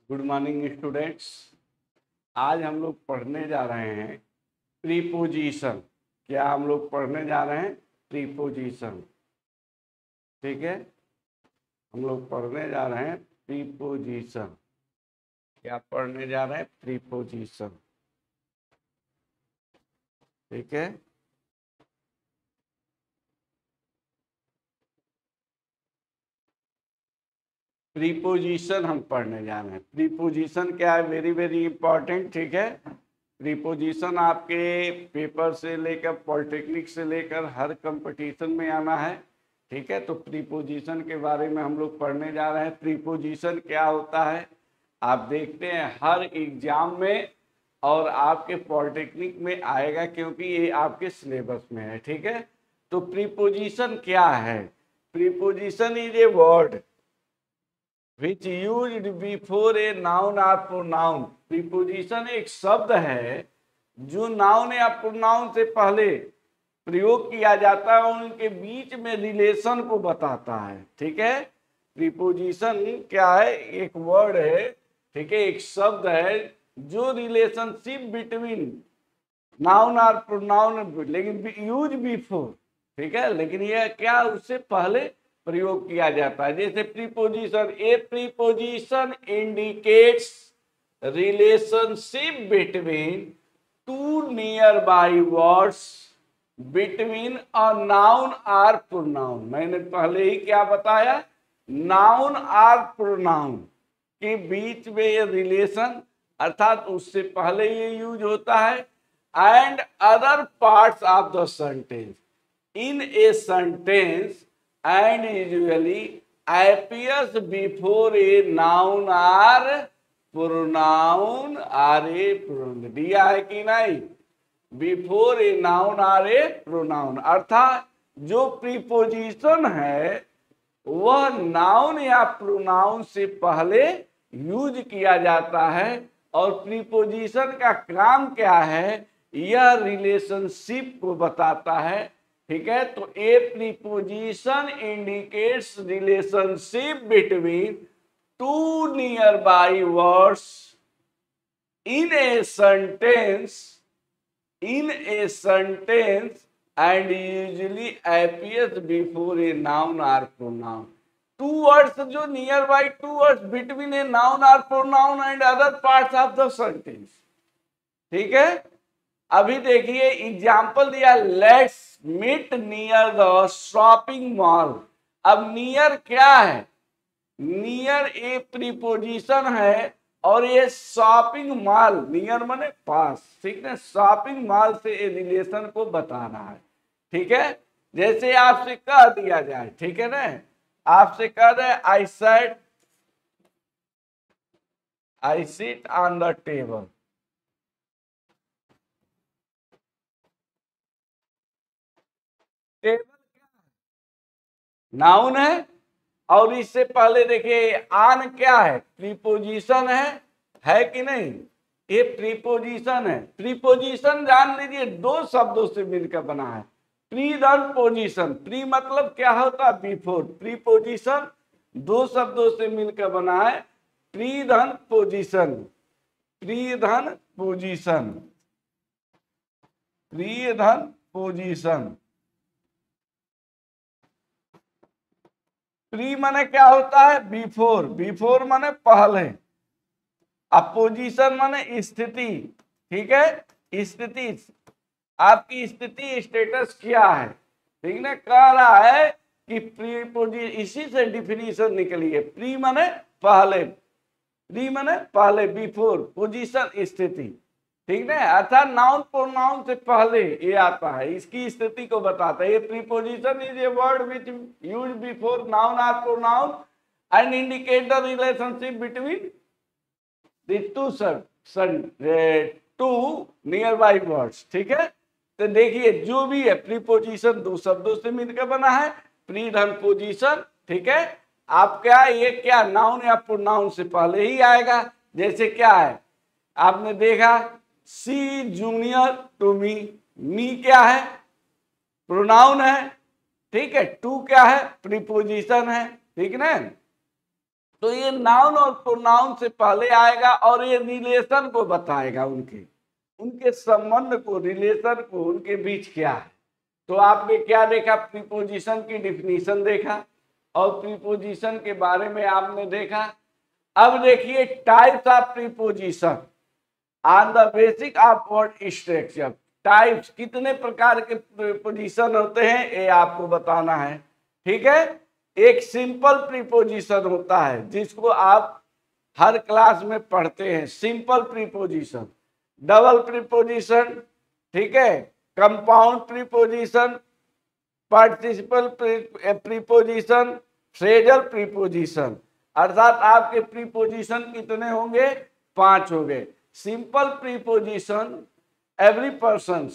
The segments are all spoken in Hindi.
Good morning students. आज हम लोग पढ़ने जा रहे हैं प्रीपोजिशन। क्या हम लोग पढ़ने जा रहे हैं? प्रीपोजिशन। ठीक है, हम लोग पढ़ने जा रहे हैं प्रीपोजिशन। क्या पढ़ने जा रहे हैं? प्रीपोजिशन। ठीक है, प्रीपोजिशन हम पढ़ने जा रहे हैं। प्रीपोजिशन क्या है? Very very important. ठीक है, प्रीपोजिशन आपके पेपर से लेकर पॉलिटेक्निक से लेकर हर कंपटीशन में आना है। ठीक है, तो प्रीपोजिशन के बारे में हम लोग पढ़ने जा रहे हैं। प्रीपोजिशन क्या होता है आप देखते हैं हर एग्जाम में, और आपके पॉलिटेक्निक में आएगा क्योंकि ये आपके सिलेबस में है। ठीक है, तो प्रीपोजिशन क्या है? Preposition is a word which used before a noun or pronoun। Preposition एक शब्द है जो नाउन या प्रोनाउन से पहले प्रयोग किया जाता है और उनके बीच में रिलेशन को बताता है। ठीक है, प्रीपोजिशन क्या है? एक वर्ड है, ठीक है, एक शब्द है जो रिलेशनशिप बिटवीन नाउन और प्रोनाउन, लेकिन यूज बिफोर। ठीक है, लेकिन यह क्या उससे पहले प्रयोग किया जाता है। जैसे preposition, A preposition indicates relationship between two nearby words between a noun और प्रोनाउन। मैंने पहले ही क्या बताया? नाउन और प्रोनाउन के बीच में ये रिलेशन, अर्थात उससे पहले ये यूज होता है। And other parts of the sentence in a sentence and usually appears before a noun or pronoun or a pronoun। दिया है कि नहीं? before a noun or a pronoun, अर्थात जो प्रीपोजिशन है वह नाउन या प्रोनाउन से पहले यूज किया जाता है। और प्रीपोजिशन का काम क्या है? यह रिलेशनशिप को बताता है। ठीक है, तो a preposition indicates relationship between two nearby words in a sentence and usually appears before a noun और प्रोनाउन। टू वर्ड्स जो nearby, two words between a noun और pronoun and other parts of the sentence. ठीक है, अभी देखिए एग्जाम्पल दिया, let's meet near the shopping mall. अब नियर क्या है? नियर ए प्रीपोजिशन है और ये शॉपिंग मॉल, नियर माने पास। ठीक है, शॉपिंग मॉल से ए रिलेशन को बता रहा है। ठीक है, जैसे आपसे कह दिया जाए, ठीक है ना, आपसे कह दे I sit on the table. Table क्या है? नाउन है, और इससे पहले देखिए आन क्या है? प्रीपोजिशन है कि नहीं? ये प्रीपोजिशन है। प्रीपोजिशन जान लीजिए दो शब्दों से मिलकर बना है। प्री धन पोजिशन, प्री मतलब क्या होता है? बिफोर। प्रीपोजिशन दो शब्दों से मिलकर बना है, प्री धन पोजिशन। प्री धन पोजिशन, प्री धन पोजिशन। प्री माने क्या होता है? बिफोर। बिफोर माने पहले। अपोजिशन माने स्थिति। ठीक है, स्थिति, आपकी स्थिति, स्टेटस क्या है। ठीक ना, कह रहा है कि प्रीपोजिशन, इसी से डिफिनीशन निकली है। प्री माने पहले, प्री माने पहले, बिफोर, पोजीशन स्थिति। ठीक ना, अर्थात नाउन प्रोनाउन से पहले ये आता है, इसकी स्थिति को बताता है। ये preposition is a word which use before noun और pronoun and indicate the relationship between two nearby words. ठीक है, तो देखिए जो भी है प्रीपोजिशन दो शब्दों से मिलकर बना है, प्री धन पोजिशन। ठीक है, आप क्या, ये क्या नाउन या प्रोनाउन से पहले ही आएगा। जैसे क्या है, आपने देखा सी जूनियर टू मी। मी क्या है? प्रोनाउन है। ठीक है, टू क्या है? प्रीपोजिशन है। ठीक ना, तो ये नाउन और प्रोनाउन से पहले आएगा और ये रिलेशन को बताएगा, उनके उनके संबंध को, रिलेशन को, उनके बीच क्या है। तो आपने क्या देखा, प्रीपोजिशन की डिफिनीशन देखा और प्रीपोजिशन के बारे में आपने देखा। अब देखिए types of preposition on the basic of word structure. Types, कितने प्रकार के प्रीपोजिशन होते हैं ये आपको बताना है, ठीक है। एक सिंपल प्रीपोजिशन होता है जिसको आप हर क्लास में पढ़ते हैं, सिंपल प्रीपोजिशन। डबल प्रीपोजिशन, ठीक है, compound preposition, participle preposition, phrasal preposition. अर्थात आपके प्रीपोजिशन कितने होंगे, 5 हो गए। Simple preposition every person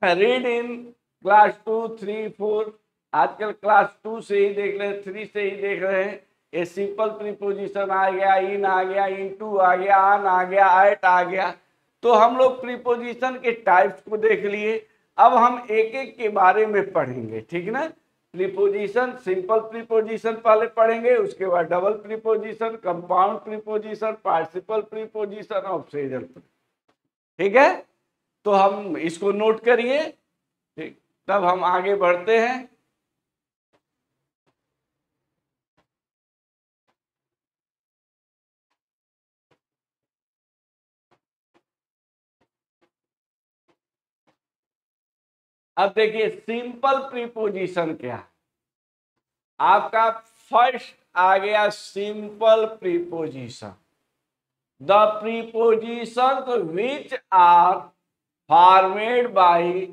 read in class 2, 3, 4। आजकल क्लास 2 से ही देख रहे हैं, 3 से ही देख रहे हैं। ये सिंपल प्रीपोजिशन आ गया, इन आ गया, इनटू आ गया, ऑन आ गया, एट आ गया। तो हम लोग प्रीपोजिशन के टाइप्स को देख लिए। अब हम एक एक के बारे में पढ़ेंगे, ठीक ना। प्रीपोजिशन, सिंपल प्रीपोजिशन पहले पढ़ेंगे, उसके बाद double preposition, compound preposition, participle preposition और फ्रेजल। ठीक है, तो हम इसको नोट करिए, ठीक, तब हम आगे बढ़ते हैं। अब देखिए सिंपल प्रीपोजिशन क्या है। आपका फर्स्ट आ गया simple preposition, the preposition which are formed by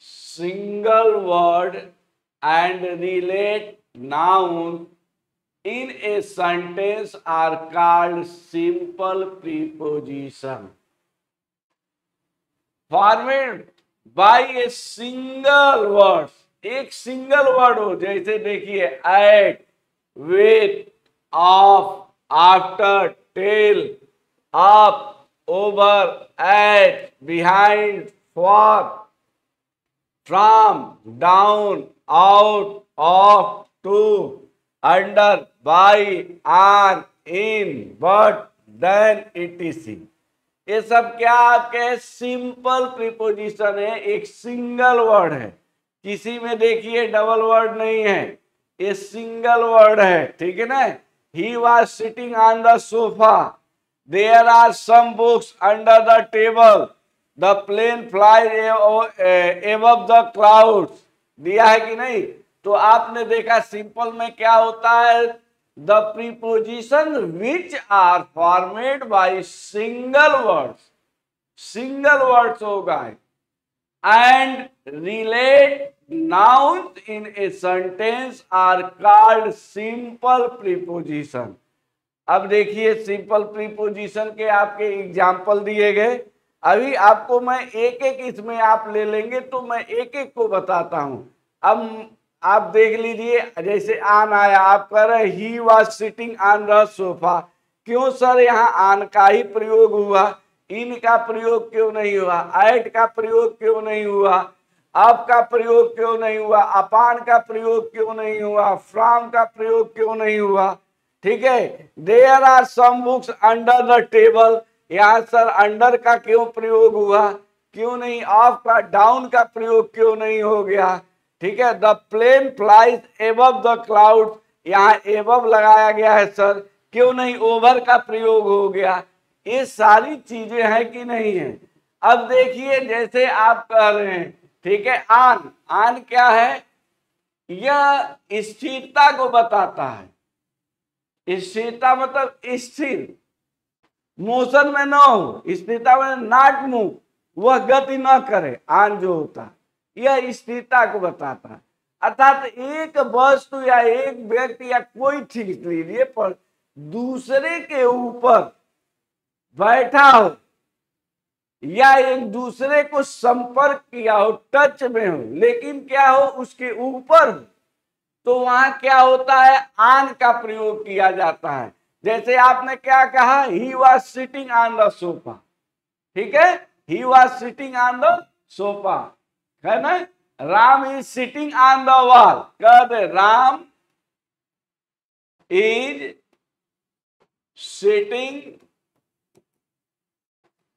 single word and relate noun in a sentence are called simple preposition. Formed by a single word, एक सिंगल वर्ड हो, जैसे देखिए at, with, of, after, tell, up, over, at, behind, for, from, down, out, of, to, under, by, on, in, but, then, etc। ये सब क्या आपके सिंपल प्रीपोजिशन है, एक सिंगल वर्ड है, किसी में देखिए डबल वर्ड नहीं है, ये सिंगल वर्ड है, ठीक है ना। He was sitting on the sofa, there are some books under the table, the plane flies above the clouds. दिया है कि नहीं। तो आपने देखा सिंपल में क्या होता है, the preposition which are formed by single words, single words होगा, and relate nouns in a sentence are called simple preposition. अब देखिए सिंपल प्रीपोजिशन के आपके एग्जाम्पल दिए गए। अभी आपको मैं एक एक इसमें आप ले लेंगे तो मैं एक एक को बताता हूं। अब आप देख लीजिए, जैसे आन आया, आप कह रहे ही was sitting on the sofa. क्यों सर यहाँ आन का ही प्रयोग हुआ, इन का प्रयोग क्यों नहीं हुआ, एट का प्रयोग क्यों नहीं हुआ, अब का प्रयोग क्यों नहीं हुआ, अपान का प्रयोग क्यों नहीं हुआ, फ्रॉम का प्रयोग क्यों नहीं हुआ। ठीक है, there are some books under the table, यहाँ सर अंडर का क्यों प्रयोग हुआ, क्यों नहीं, ऑफ का, डाउन का प्रयोग क्यों नहीं हो गया। ठीक है, the plane flies above the cloud, यहाँ एबव लगाया गया है सर, क्यों नहीं ओवर का प्रयोग हो गया। ये सारी चीजें हैं कि नहीं है। अब देखिए जैसे आप कह रहे हैं, ठीक है, आन, आन क्या है, यह स्थिरता को बताता है। स्थिरता मतलब स्थिर, मोशन में न हो, स्थिरता में नॉट मूव, वह गति न करे, आन जो होता है यह स्थिरता को बताता है। अर्थात एक वस्तु या एक व्यक्ति या कोई चीज लीजिए पर दूसरे के ऊपर बैठा हो या एक दूसरे को संपर्क किया हो, टच में हो, लेकिन क्या हो उसके ऊपर हो, तो वहां क्या होता है, आन का प्रयोग किया जाता है। जैसे आपने क्या कहा, he was sitting on the sofa, ठीक है, he was sitting on the sofa है ना। Ram is sitting on the wall, कह दे Ram is sitting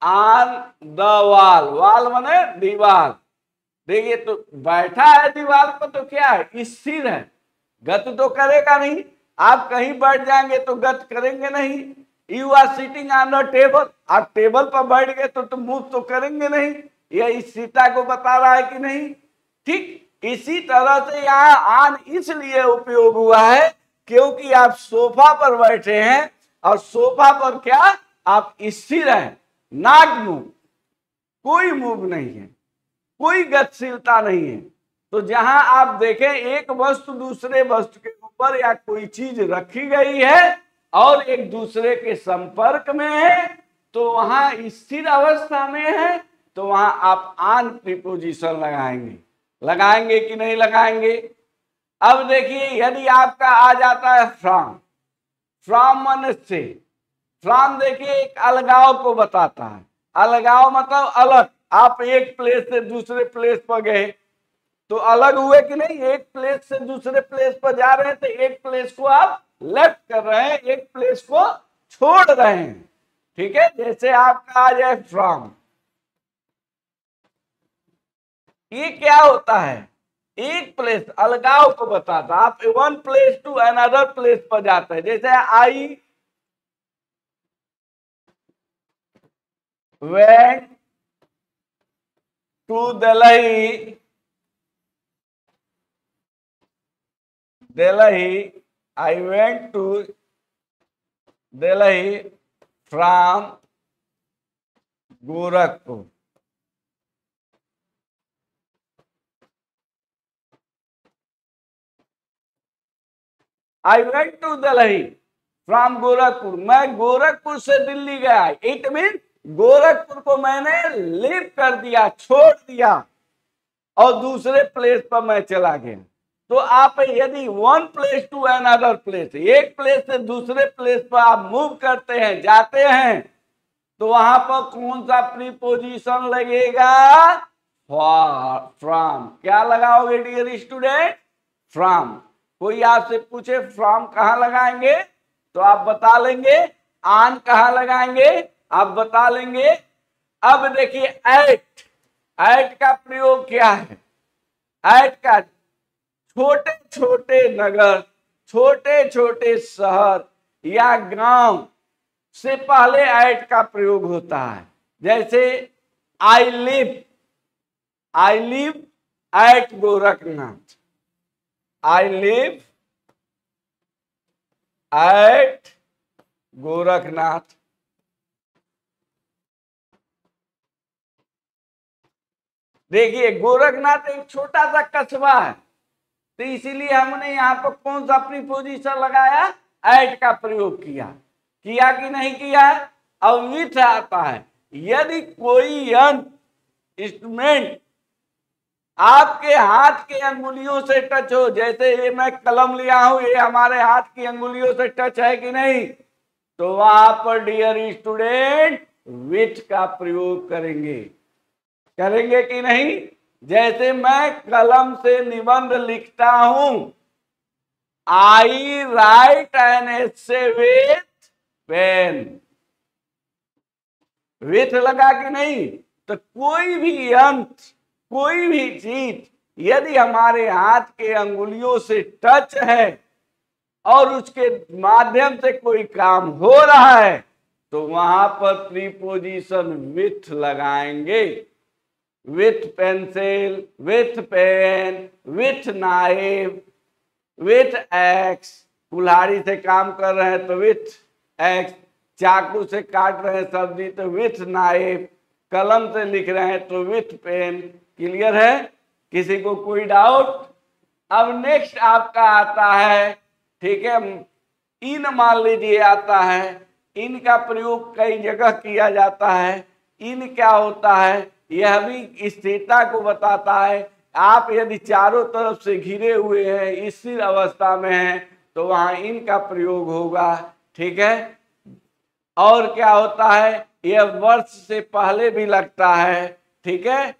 on the wall, wall माने दीवार। देखिए तो बैठा है दीवार पर तो क्या है, स्थिर है, गत तो करेगा नहीं। आप कहीं बैठ जाएंगे तो गत करेंगे नहीं। You are sitting on the table, आप टेबल पर बैठ गए तो मूव तो करेंगे नहीं। यह स्थिरता को बता रहा है कि नहीं। ठीक इसी तरह से यहाँ ऑन इसलिए उपयोग हुआ है क्योंकि आप सोफा पर बैठे हैं और सोफा पर क्या आप स्थिर हैं, नॉट मूव, कोई मूव नहीं है, कोई गतिशीलता नहीं है। तो जहां आप देखें एक वस्तु दूसरे वस्तु के ऊपर या कोई चीज रखी गई है और एक दूसरे के संपर्क में है तो वहां स्थिर अवस्था में है, तो वहां आप ऑन प्रीपोजिशन लगाएंगे। लगाएंगे कि नहीं लगाएंगे। अब देखिए यदि आपका आ जाता है फ्रॉम, फ्रॉम मन से, फ्रॉम देखिए एक अलगाव को बताता है। अलगाव मतलब अलग, आप एक प्लेस से दूसरे प्लेस पर गए तो अलग हुए कि नहीं। एक प्लेस से दूसरे प्लेस पर जा रहे हैं तो एक प्लेस को आप लेफ्ट कर रहे हैं, एक प्लेस को छोड़ रहे हैं। ठीक है, जैसे आपका आ जाए फ्रॉम, ये क्या होता है, एक प्लेस अलगाव को बताता। आप one place to another place पर जाते हैं। जैसे I went to Delhi, Delhi, I went to Delhi from Gorakhpur. I went to Delhi from Gorakhpur. मैं गोरखपुर से दिल्ली गया। इट मीन गोरखपुर को मैंने लीव कर दिया, छोड़ दिया और दूसरे प्लेस पर मैं चला गया। तो आप यदि one place to another place, एक प्लेस से दूसरे प्लेस पर आप मूव करते हैं, जाते हैं, तो वहां पर कौन सा प्रीपोजिशन लगेगा, फ्रॉम। क्या लगाओगे डियर स्टूडेंट, फ्रॉम। कोई आपसे पूछे फ्रॉम कहां लगाएंगे तो आप बता लेंगे, ऑन कहां लगाएंगे आप बता लेंगे। अब देखिए एट, एट का प्रयोग क्या है, एट का छोटे छोटे नगर, छोटे छोटे शहर या गांव से पहले एट का प्रयोग होता है। जैसे I live at Gorakhnath, I live at Gorakhnath. देखिए गोरखनाथ एक छोटा सा कस्बा है तो इसीलिए हमने यहाँ पर कौन सा प्रीपोजिशन लगाया, एट का प्रयोग किया। किया कि नहीं किया। अब विथ आता है, यदि कोई इंस्ट्रूमेंट आपके हाथ के अंगुलियों से टच हो, जैसे ये मैं कलम लिया हूं, ये हमारे हाथ की अंगुलियों से टच है कि नहीं, तो वहां पर डियर स्टूडेंट विथ का प्रयोग करेंगे, करेंगे कि नहीं। जैसे मैं कलम से निबंध लिखता हूं, I write an essay with pen, with लगा कि नहीं। तो कोई भी यंत्र, कोई भी चीज यदि हमारे हाथ के अंगुलियों से टच है और उसके माध्यम से कोई काम हो रहा है तो वहां पर प्रीपोजिशन विथ लगाएंगे। With pencil, with pen, with knife, with axe. कुल्हाड़ी से काम कर रहे हैं तो विथ एक्स, चाकू से काट रहे हैं सब्जी तो विथ नाइफ, कलम से लिख रहे हैं तो विथ पेन। क्लियर है, किसी को कोई डाउट। अब नेक्स्ट आपका आता है, ठीक है, इन मान लीजिए आता है। इन का प्रयोग कई जगह किया जाता है। इन क्या होता है, यह भी स्थिरता को बताता है। आप यदि चारों तरफ से घिरे हुए हैं, स्थिर अवस्था में हैं, तो वहां इन का प्रयोग होगा। ठीक है, और क्या होता है, यह वर्ष से पहले भी लगता है। ठीक है,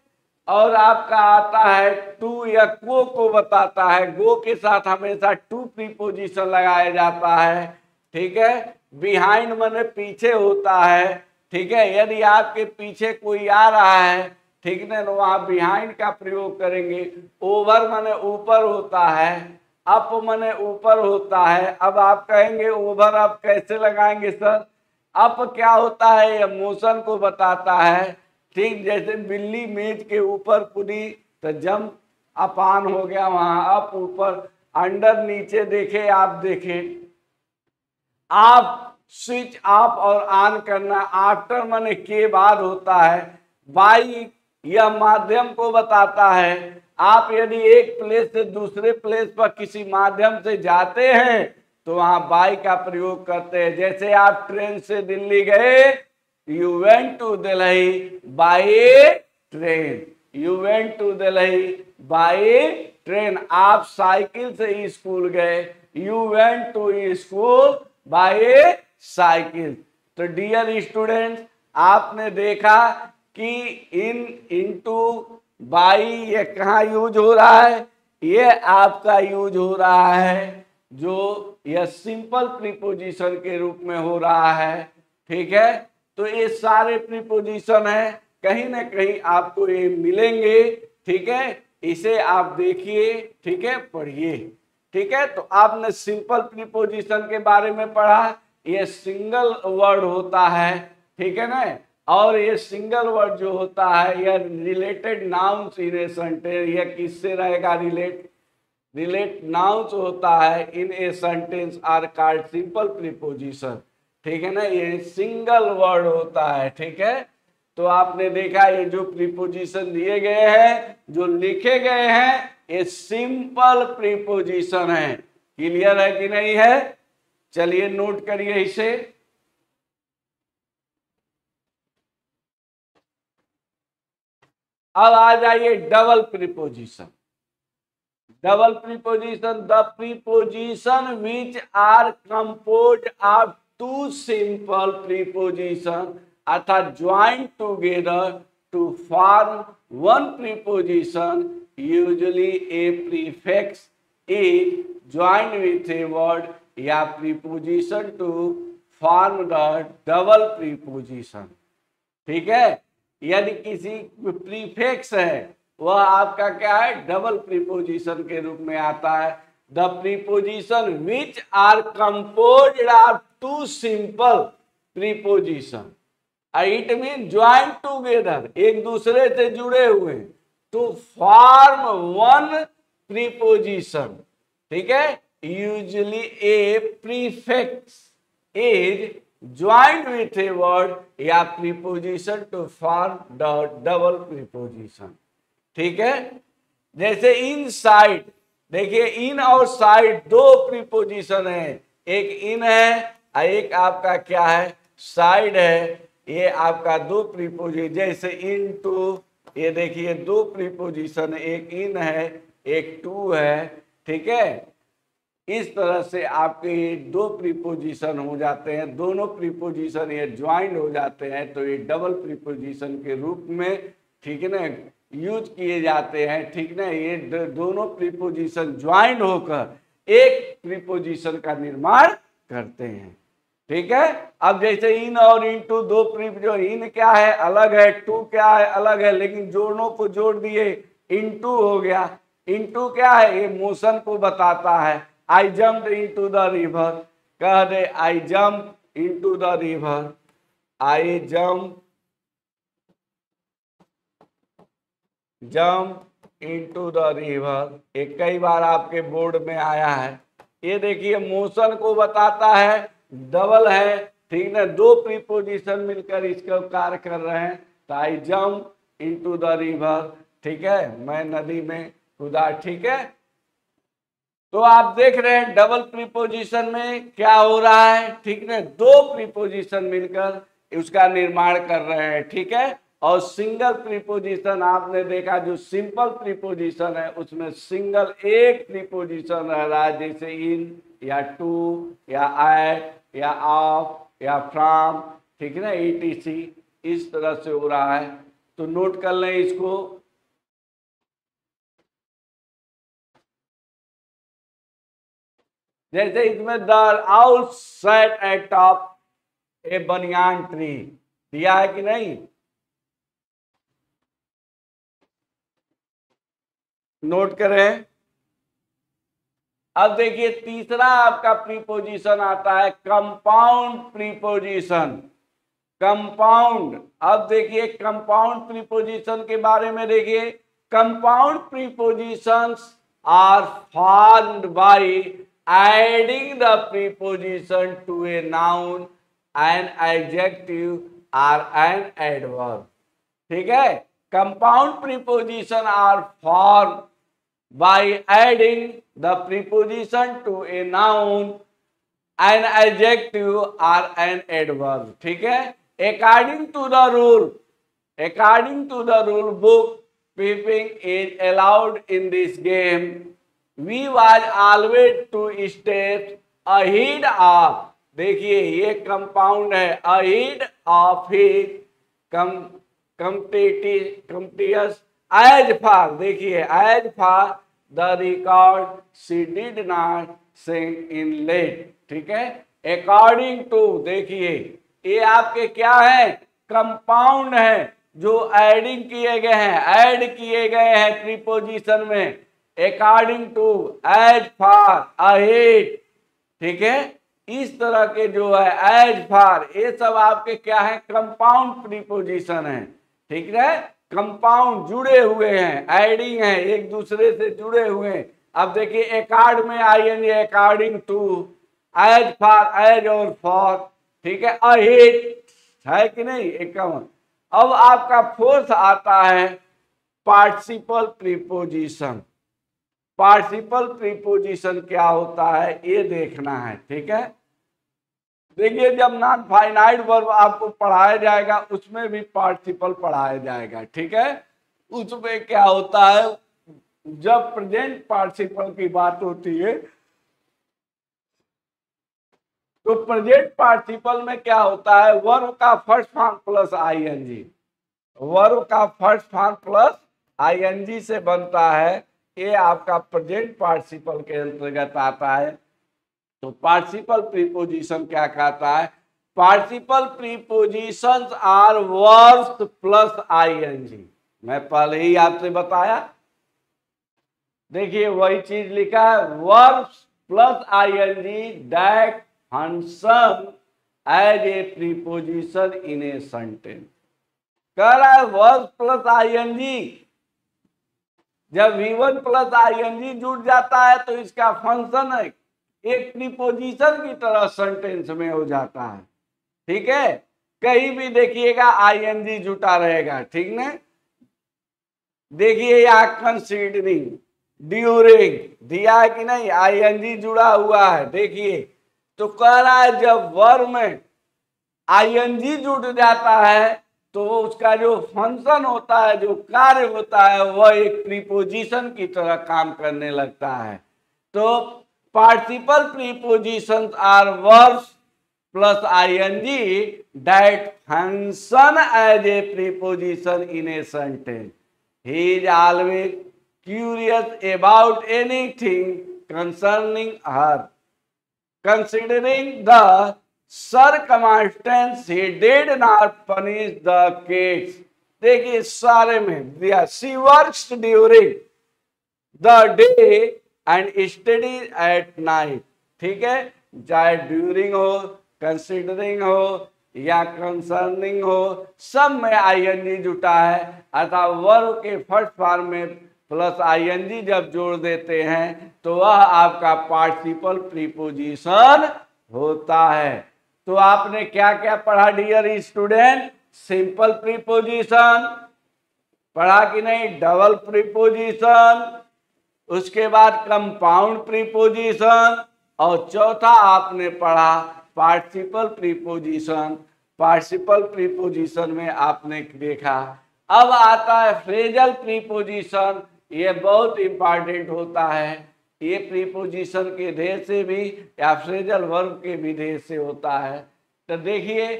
और आपका आता है टू या को बताता है। गो के साथ हमेशा टू प्रीपोजिशन लगाया जाता है, ठीक है। बिहाइंड माने पीछे होता है, ठीक है। यदि आपके पीछे कोई आ रहा है, ठीक ना, तो वहां बिहाइंड का प्रयोग करेंगे। ओवर माने ऊपर होता है, अप माने ऊपर होता है। अब आप कहेंगे ओवर अप कैसे लगाएंगे सर? अप क्या होता है? ये मोशन को बताता है, ठीक। जैसे बिल्ली मेज के ऊपर कूदी तो जंप अपान हो गया, वहां अप ऊपर, अंडर नीचे देखे, आप देखे। आप स्विच ऑफ और ऑन करना, आफ्टर माने के बाद होता है। बाई यह माध्यम को बताता है। आप यदि एक प्लेस से दूसरे प्लेस पर किसी माध्यम से जाते हैं तो वहां बाई का प्रयोग करते हैं। जैसे आप ट्रेन से दिल्ली गए, you went to Delhi by train, you went to Delhi by train. आप साइकिल से स्कूल गए, you went to school by cycle. तो डियर स्टूडेंट्स, आपने देखा कि इन, इनटू, बाई ये कहाँ यूज हो रहा है? ये आपका यूज हो रहा है जो यह सिंपल प्रीपोजिशन के रूप में हो रहा है, ठीक है। तो ये सारे प्रीपोजिशन है, कहीं ना कहीं आपको ये मिलेंगे, ठीक है। इसे आप देखिए, ठीक है, पढ़िए, ठीक है। तो आपने सिंपल प्रीपोजिशन के बारे में पढ़ा, ये सिंगल वर्ड होता है, ठीक है ना। और ये सिंगल वर्ड जो होता है यह related nouns in a sentence, यह किससे रहेगा? रिलेट नाउन्स होता है in a sentence are called simple preposition, ठीक है ना। ये सिंगल वर्ड होता है, ठीक है। तो आपने देखा ये जो प्रीपोजिशन दिए गए हैं, जो लिखे गए हैं, ये सिंपल प्रीपोजिशन है। क्लियर है कि नहीं है? चलिए नोट करिए इसे। अब आ जाइए double preposition. Double preposition, the preposition which are composed of two simple preposition अर्थात join together to form one preposition, usually a prefix is join with a word या preposition to form the double preposition, ठीक है। यदि किसी प्रीफिक्स है वह आपका क्या है? डबल प्रीपोजिशन के रूप में आता है। The preposition which are composed of two simple preposition, it mean join together, एक दूसरे से जुड़े हुए, टू फॉर्म वन प्रीपोजिशन, ठीक है। Usually a prefix is joint with a word या preposition to form double preposition, ठीक है। जैसे इन साइड, देखिए इन और साइड दो प्रीपोजिशन है, एक इन है और एक आपका क्या है? साइड है। ये आपका दो प्रीपोजिशन, जैसे इन टू, ये देखिए दो प्रीपोजिशन, एक इन है एक टू है, ठीक है। इस तरह से आपके ये दो प्रीपोजिशन हो जाते हैं, दोनों प्रीपोजिशन ये ज्वाइंट हो जाते हैं, तो ये डबल प्रीपोजिशन के रूप में, ठीक है ना, यूज किए जाते हैं, ठीक ना। ये दोनों प्रीपोजिशन ज्वाइंट होकर एक प्रीपोजिशन का निर्माण करते हैं, ठीक है। अब जैसे इन और इन टू दो जो इन क्या है? अलग है, टू क्या है? अलग है, लेकिन जोड़ों को जोड़ दिए, इनटू हो गया। इनटू क्या है? ये मोशन को बताता है। I jump into the river, कह दे I jump into the river, I jump into the river, ये कई बार आपके बोर्ड में आया है। ये देखिए मोशन को बताता है, डबल है, ठीक ना, दो प्रीपोजिशन मिलकर इसका कार्य कर रहे हैं। तो आई जम्प इनटू द रिवर, ठीक है, मैं नदी में कूदा, ठीक है। तो आप देख रहे हैं डबल प्रीपोजिशन में क्या हो रहा है, ठीक है, दो प्रीपोजिशन मिलकर उसका निर्माण कर रहे हैं, ठीक है। और सिंगल प्रीपोजिशन आपने देखा, जो सिंपल प्रीपोजिशन है उसमें सिंगल एक प्रीपोजिशन रह रहा है, जैसे इन या टू या एट या ऑफ या फ्रॉम, ठीक है ना, etc, इस तरह से हो रहा है। तो नोट कर लें इसको। जैसे इसमें the owl sat at top a banyan tree, दिया है कि नहीं, नोट करें। अब देखिए तीसरा आपका प्रीपोजिशन आता है कंपाउंड प्रीपोजिशन। कंपाउंड, अब देखिए कंपाउंड प्रीपोजिशन के बारे में देखिए, compound prepositions are formed by adding the preposition to a noun, an adjective और एन एडवर्ब। ठीक है, compound preposition are formed by adding the preposition to a noun, an adjective or an adverb। ठीक है, according to the rule book, peeping is allowed in this game, we was always 2 steps ahead of, देखिए ये कंपाउंड है, ahead of his competitors as far, देखिए as far the record she did not send in late। ठीक है, अकॉर्डिंग टू, देखिए ये आपके क्या है, कंपाउंड है जो एडिंग किए गए हैं, ऐड किए गए हैं प्रीपोजिशन में, according to, as far, ahead. ठीक है, इस तरह के जो है एज फार, ये सब आपके क्या है, कंपाउंड प्रीपोजिशन है। ठीक है, कंपाउंड जुड़े हुए हैं, एडिंग है, एक दूसरे से जुड़े हुए हैं। अब देखिए अकॉर्ड में I N G, according to, as far, as और फॉर। ठीक है, अहेड है कि नहीं, 51। अब आपका फोर्थ आता है पार्टिसिपल प्रीपोजिशन। पार्टिसिपल प्रीपोजिशन क्या होता है ये देखना है। ठीक है, देखिए जब नॉन फाइनाइट वर्ब आपको पढ़ाया जाएगा उसमें भी पार्टिसिपल पढ़ाया जाएगा। ठीक है, उसमें क्या होता है, जब प्रेजेंट पार्टिसिपल की बात होती है तो प्रेजेंट पार्टिसिपल में क्या होता है, वर्ब का first form plus I N G, verb का फर्स्ट फॉर्म प्लस आईएनजी से बनता है, ये आपका प्रेजेंट पार्टिसिपल के अंतर्गत आता है। तो पार्टिसिपल प्रीपोजिशन क्या कहता है, participle prepositions are verbs plus I N G. मैं पहले ही आपसे बताया, देखिए वही चीज लिखा है, verbs plus I N G that function as a preposition in a sentence. कह रहा है वर्ब्स प्लस आईएनजी, जब V1 प्लस आईएनजी जुड़ जाता है तो इसका फंक्शन है एक प्रीपोजिशन की तरह सेंटेंस में हो जाता है। ठीक है, कहीं भी देखिएगा आईएनजी जुटा रहेगा। ठीक ना, देखिए यहाँ कंसीडरिंग, ड्यूरिंग दिया है कि नहीं, आईएनजी जुड़ा हुआ है। देखिए तो कह रहा है जब वर्ब में आईएनजी जुड़ जाता है तो उसका जो फंक्शन होता है, जो कार्य होता है, वह एक प्रीपोजिशन की तरह काम करने लगता है। तो participle prepositions are verbs plus I N G that function as a preposition in a sentence. He is always curious about anything concerning her, considering the circumstance he did not punish the kids। देखिए सारे में दिया, she works during the day and studies at night। ठीक है, चाहे ड्यूरिंग हो, कंसिडरिंग हो या कंसर्निंग हो, सब में आईएनजी जुटा है, अर्थात वर्ब के फर्स्ट फॉर्म में प्लस आईएनजी जब जोड़ देते हैं तो वह आपका पार्टिसिपल प्रीपोजिशन होता है। तो आपने क्या क्या पढ़ा डियर स्टूडेंट, सिंपल प्रीपोजिशन पढ़ा कि नहीं, डबल प्रीपोजिशन, उसके बाद कंपाउंड प्रीपोजिशन, और चौथा आपने पढ़ा पार्टिसिपल प्रीपोजिशन। पार्टिसिपल प्रीपोजिशन में आपने देखा। अब आता है फ्रेजल प्रीपोजिशन, ये बहुत इंपॉर्टेंट होता है। ये प्रीपोजिशन के ढेर से भी या फ्रेजल वर्ब के भी ढेर से होता है। तो देखिए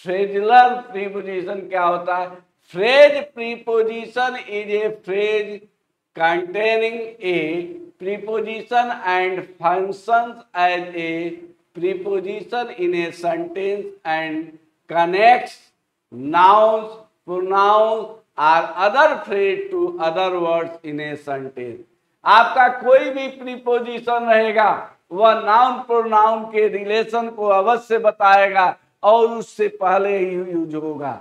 फ्रेजलर प्रीपोजिशन क्या होता है, phrase preposition is A phrase containing a preposition and functions as a preposition in a sentence and connects nouns, pronouns or other phrase to other words in a sentence. आपका कोई भी प्रीपोजिशन रहेगा वह नाउन प्रोनाउन के रिलेशन को अवश्य बताएगा और उससे पहले ही यूज होगा।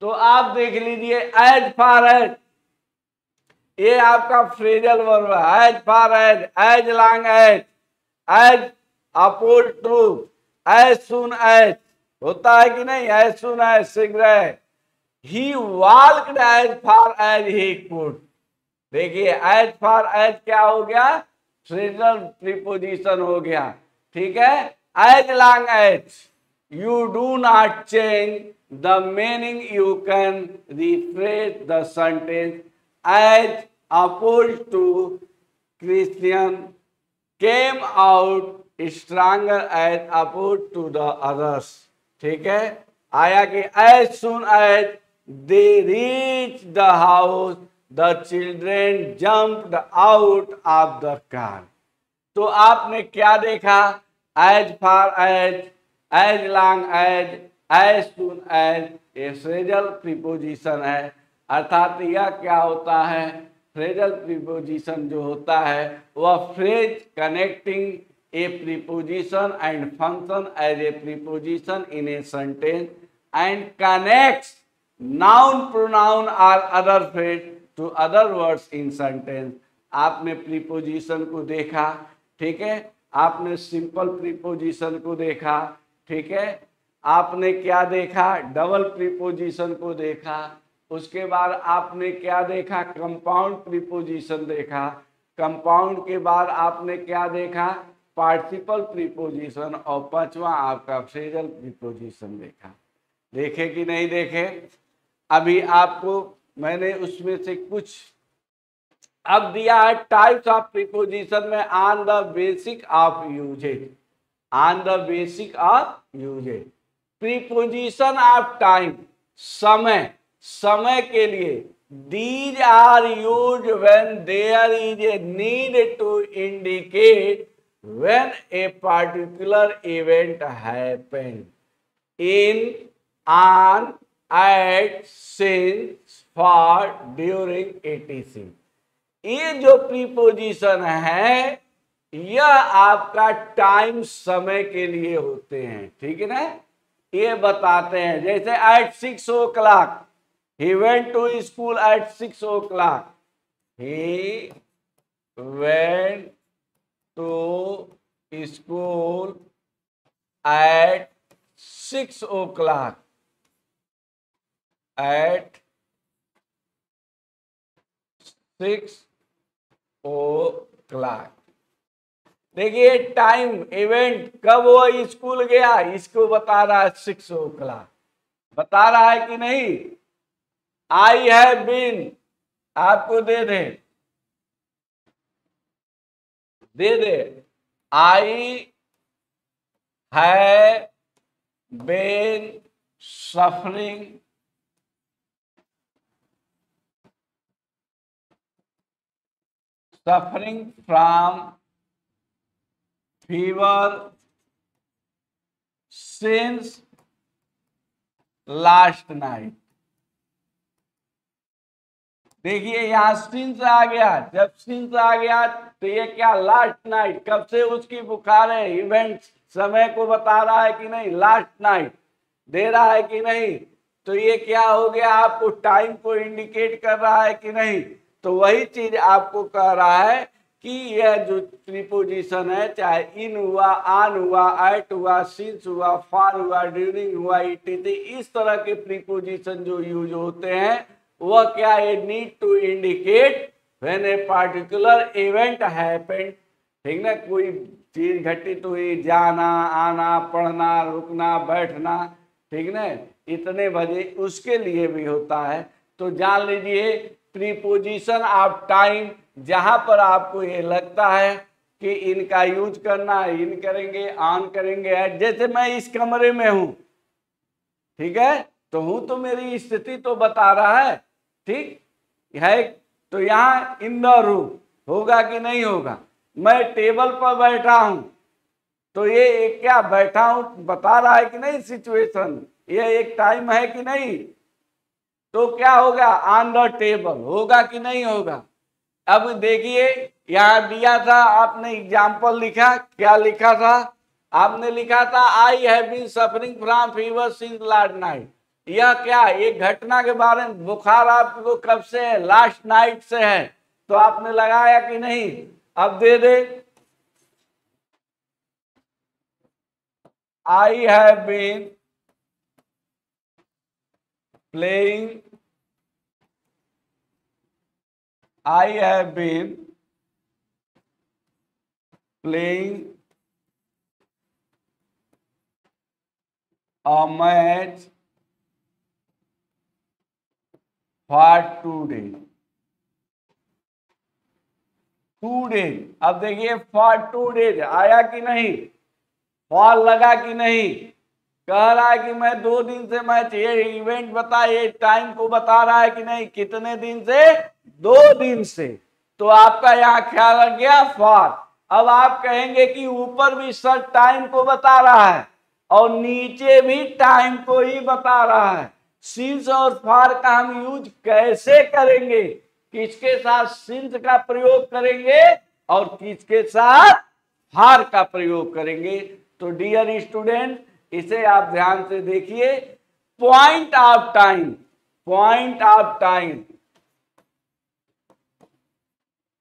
तो आप देख लीजिए एज फार एज, ये आपका फ्रेजल वर्ब है। As far as long as oppose to, as soon as होता है कि नहीं, एज सुन एज शीघ्र। He walked as far as he could. देखिए एज फार एज क्या हो गया, फ्रेजल प्रीपोजिशन हो गया, ठीक है। As long as you do not change the meaning you can refresh the sentence as oppose to Christian came out stronger as oppose to the others, ठीक है। आया कि as soon as they reach the house the children jumped out of the car. तो आपने क्या देखा, as far as long as soon as, ये फ्रेजल प्रीपोजिशन है। अर्थात यह क्या होता है, फ्रेजल प्रीपोजिशन जो होता है वह phrase connecting a preposition and function as a preposition in a sentence and connects noun pronoun और other phrase to other words in sentence. आपने प्रीपोजिशन को देखा, ठीक है, आपने सिंपल प्रीपोजिशन को देखा, ठीक है, आपने क्या देखा, डबल प्रीपोजिशन को देखा, उसके बाद आपने क्या देखा, कंपाउंड प्रीपोजिशन देखा, कंपाउंड के बाद आपने क्या देखा, पार्टिसिपल प्रीपोजिशन, और पांचवा आपका फ्रेजल प्रीपोजिशन देखा। देखे कि नहीं देखे? अभी आपको मैंने उसमें से कुछ अब दिया है टाइप्स ऑफ प्रीपोजिशन में on the basic of usages, on the basic of usages. Preposition of time, समय, समय के लिए, these are use when there is a need to indicate when a particular event happened in, on, at, since, for, during, etc। ये जो प्रीपोजिशन है यह आपका टाइम, समय के लिए होते हैं, ठीक है ना। ये बताते हैं जैसे eight 6 o'clock, he went to school at 6 o'clock, he went to school at 6 o'clock, at 6 o'clock। देखिए टाइम, इवेंट, कब वो स्कूल गया इसको बता रहा है 6 o'clock, बता रहा है कि नहीं। आई हैव बीन, आपको दे दे, I have been suffering from fever since last night। देखिए यहां सिंस आ गया, जब सिंस आ गया तो ये क्या, लास्ट नाइट, कब से उसकी बुखार है, इवेंट समय को बता रहा है कि नहीं, लास्ट नाइट दे रहा है कि नहीं। तो ये क्या हो गया, आपको टाइम को इंडिकेट कर रहा है कि नहीं। तो वही चीज आपको कह रहा है कि यह जो प्रीपोजिशन है, चाहे इन हुआ, ऑन हुआ, एट हुआ, सिंस हुआ, फॉर हुआ, ड्यूरिंग हुआ, etc, इस तरह के प्रीपोजिशन जो यूज होते हैं वह क्या है, need to indicate when a particular event happened, ठीक ना, कोई चीज घटित हुई, जाना, आना, पढ़ना, रुकना, बैठना, ठीक ना, इतने बजे, उसके लिए भी होता है। तो जान लीजिए प्रीपोजिशन ऑफ टाइम, जहां पर आपको ये लगता है कि इनका यूज करना है, इन करेंगे, ऑन करेंगे, जैसे मैं इस कमरे में हूं, ठीक है, तो हूं तो मेरी स्थिति तो बता रहा है, ठीक है। तो यहां इन द रूम होगा कि नहीं होगा, मैं टेबल पर बैठा हूं, तो ये एक क्या बैठा हूं बता रहा है कि नहीं सिचुएशन, ये एक टाइम है कि नहीं। तो क्या होगा, ऑन द टेबल होगा कि नहीं होगा। अब देखिए यहां दिया था, आपने एग्जाम्पल लिखा, क्या लिखा था, आपने लिखा था I have been suffering from fever since last night. यह क्या, एक घटना के बारे में, बुखार आपको कब से है, लास्ट नाइट से है, तो आपने लगाया कि नहीं। अब दे दे, I have been playing, I have been playing a match for 2 days. 2 days, अब देखिए for 2 days आया कि नहीं, फॉर लगा कि नहीं, कह रहा है कि मैं 2 दिन से मैच, ये इवेंट बता, ये टाइम को बता रहा है कि नहीं, कितने दिन से, 2 दिन से। तो आपका यहाँ ख्याल रख गया फॉर। अब आप कहेंगे कि ऊपर भी सर टाइम को बता रहा है और नीचे भी टाइम को ही बता रहा है, सिंस और फॉर का हम यूज कैसे करेंगे, किसके साथ सिंस का प्रयोग करेंगे और किसके साथ फॉर का प्रयोग करेंगे। तो डियर स्टूडेंट, इसे आप ध्यान से देखिए, point of time, point of time,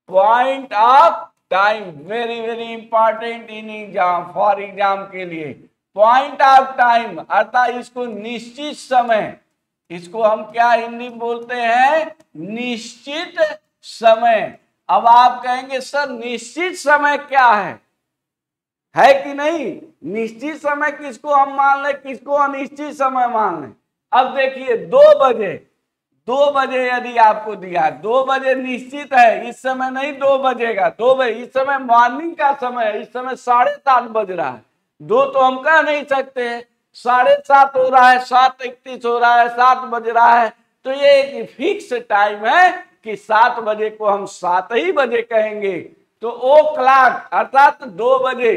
point of time very very important in exam, for exam के लिए। पॉइंट ऑफ टाइम अर्थात इसको निश्चित समय, इसको हम क्या हिंदी में बोलते हैं, निश्चित समय। अब आप कहेंगे सर निश्चित समय क्या है कि नहीं, निश्चित समय किसको हम मान लें, किसको अनिश्चित समय मान लें। अब देखिए 2 बजे, 2 बजे यदि आपको दिया, 2 बजे निश्चित है, इस समय नहीं 2 बजेगा, 2 बजे, इस समय मॉर्निंग का समय है, इस समय 7:30 बज रहा है, 2 तो हम कह नहीं सकते हैं, 7:30 हो रहा है, 7:31 हो रहा है, 7 बज रहा है, तो ये एक फिक्स टाइम है कि 7 बजे को हम 7 ही बजे कहेंगे। तो ओ क्लॉक अर्थात 2 बजे,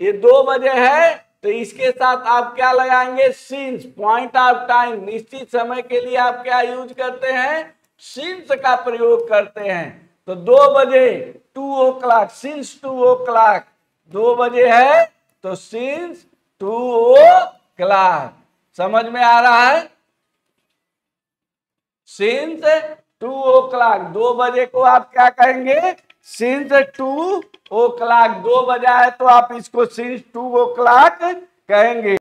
ये 2 बजे है, तो इसके साथ आप क्या लगाएंगे, सिंस, पॉइंट ऑफ टाइम, निश्चित समय के लिए आप क्या यूज करते हैं, सिंस का प्रयोग करते हैं। तो 2 बजे 2 o'clock, सिंस 2 o'clock, 2 बजे है तो सिंस 2 o'clock, समझ में आ रहा है, सिंस 2 o'clock, 2 बजे को आप क्या कहेंगे, सिंस 2 o'clock, 2 बजा है तो आप इसको सिंस 2 o'clock कहेंगे।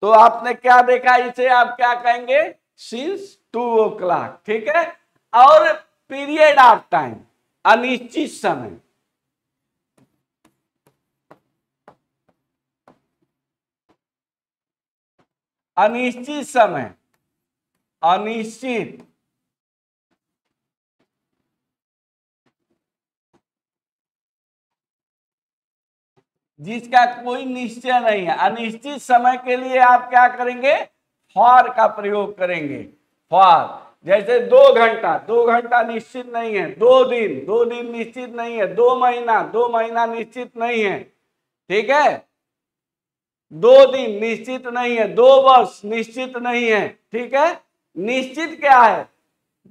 तो आपने क्या देखा, इसे आप क्या कहेंगे, सिंस 2 o'clock, ठीक है। और पीरियड ऑफ टाइम, अनिश्चित समय, अनिश्चित समय, अनिश्चित, जिसका कोई निश्चय नहीं है, अनिश्चित समय के लिए आप क्या करेंगे, फॉर का प्रयोग करेंगे। फॉर जैसे 2 घंटा, 2 घंटा निश्चित नहीं है, 2 दिन, 2 दिन निश्चित नहीं है, 2 महीना, 2 महीना निश्चित नहीं है, ठीक है, 2 दिन निश्चित नहीं है, 2 वर्ष निश्चित नहीं है, ठीक है। निश्चित क्या है,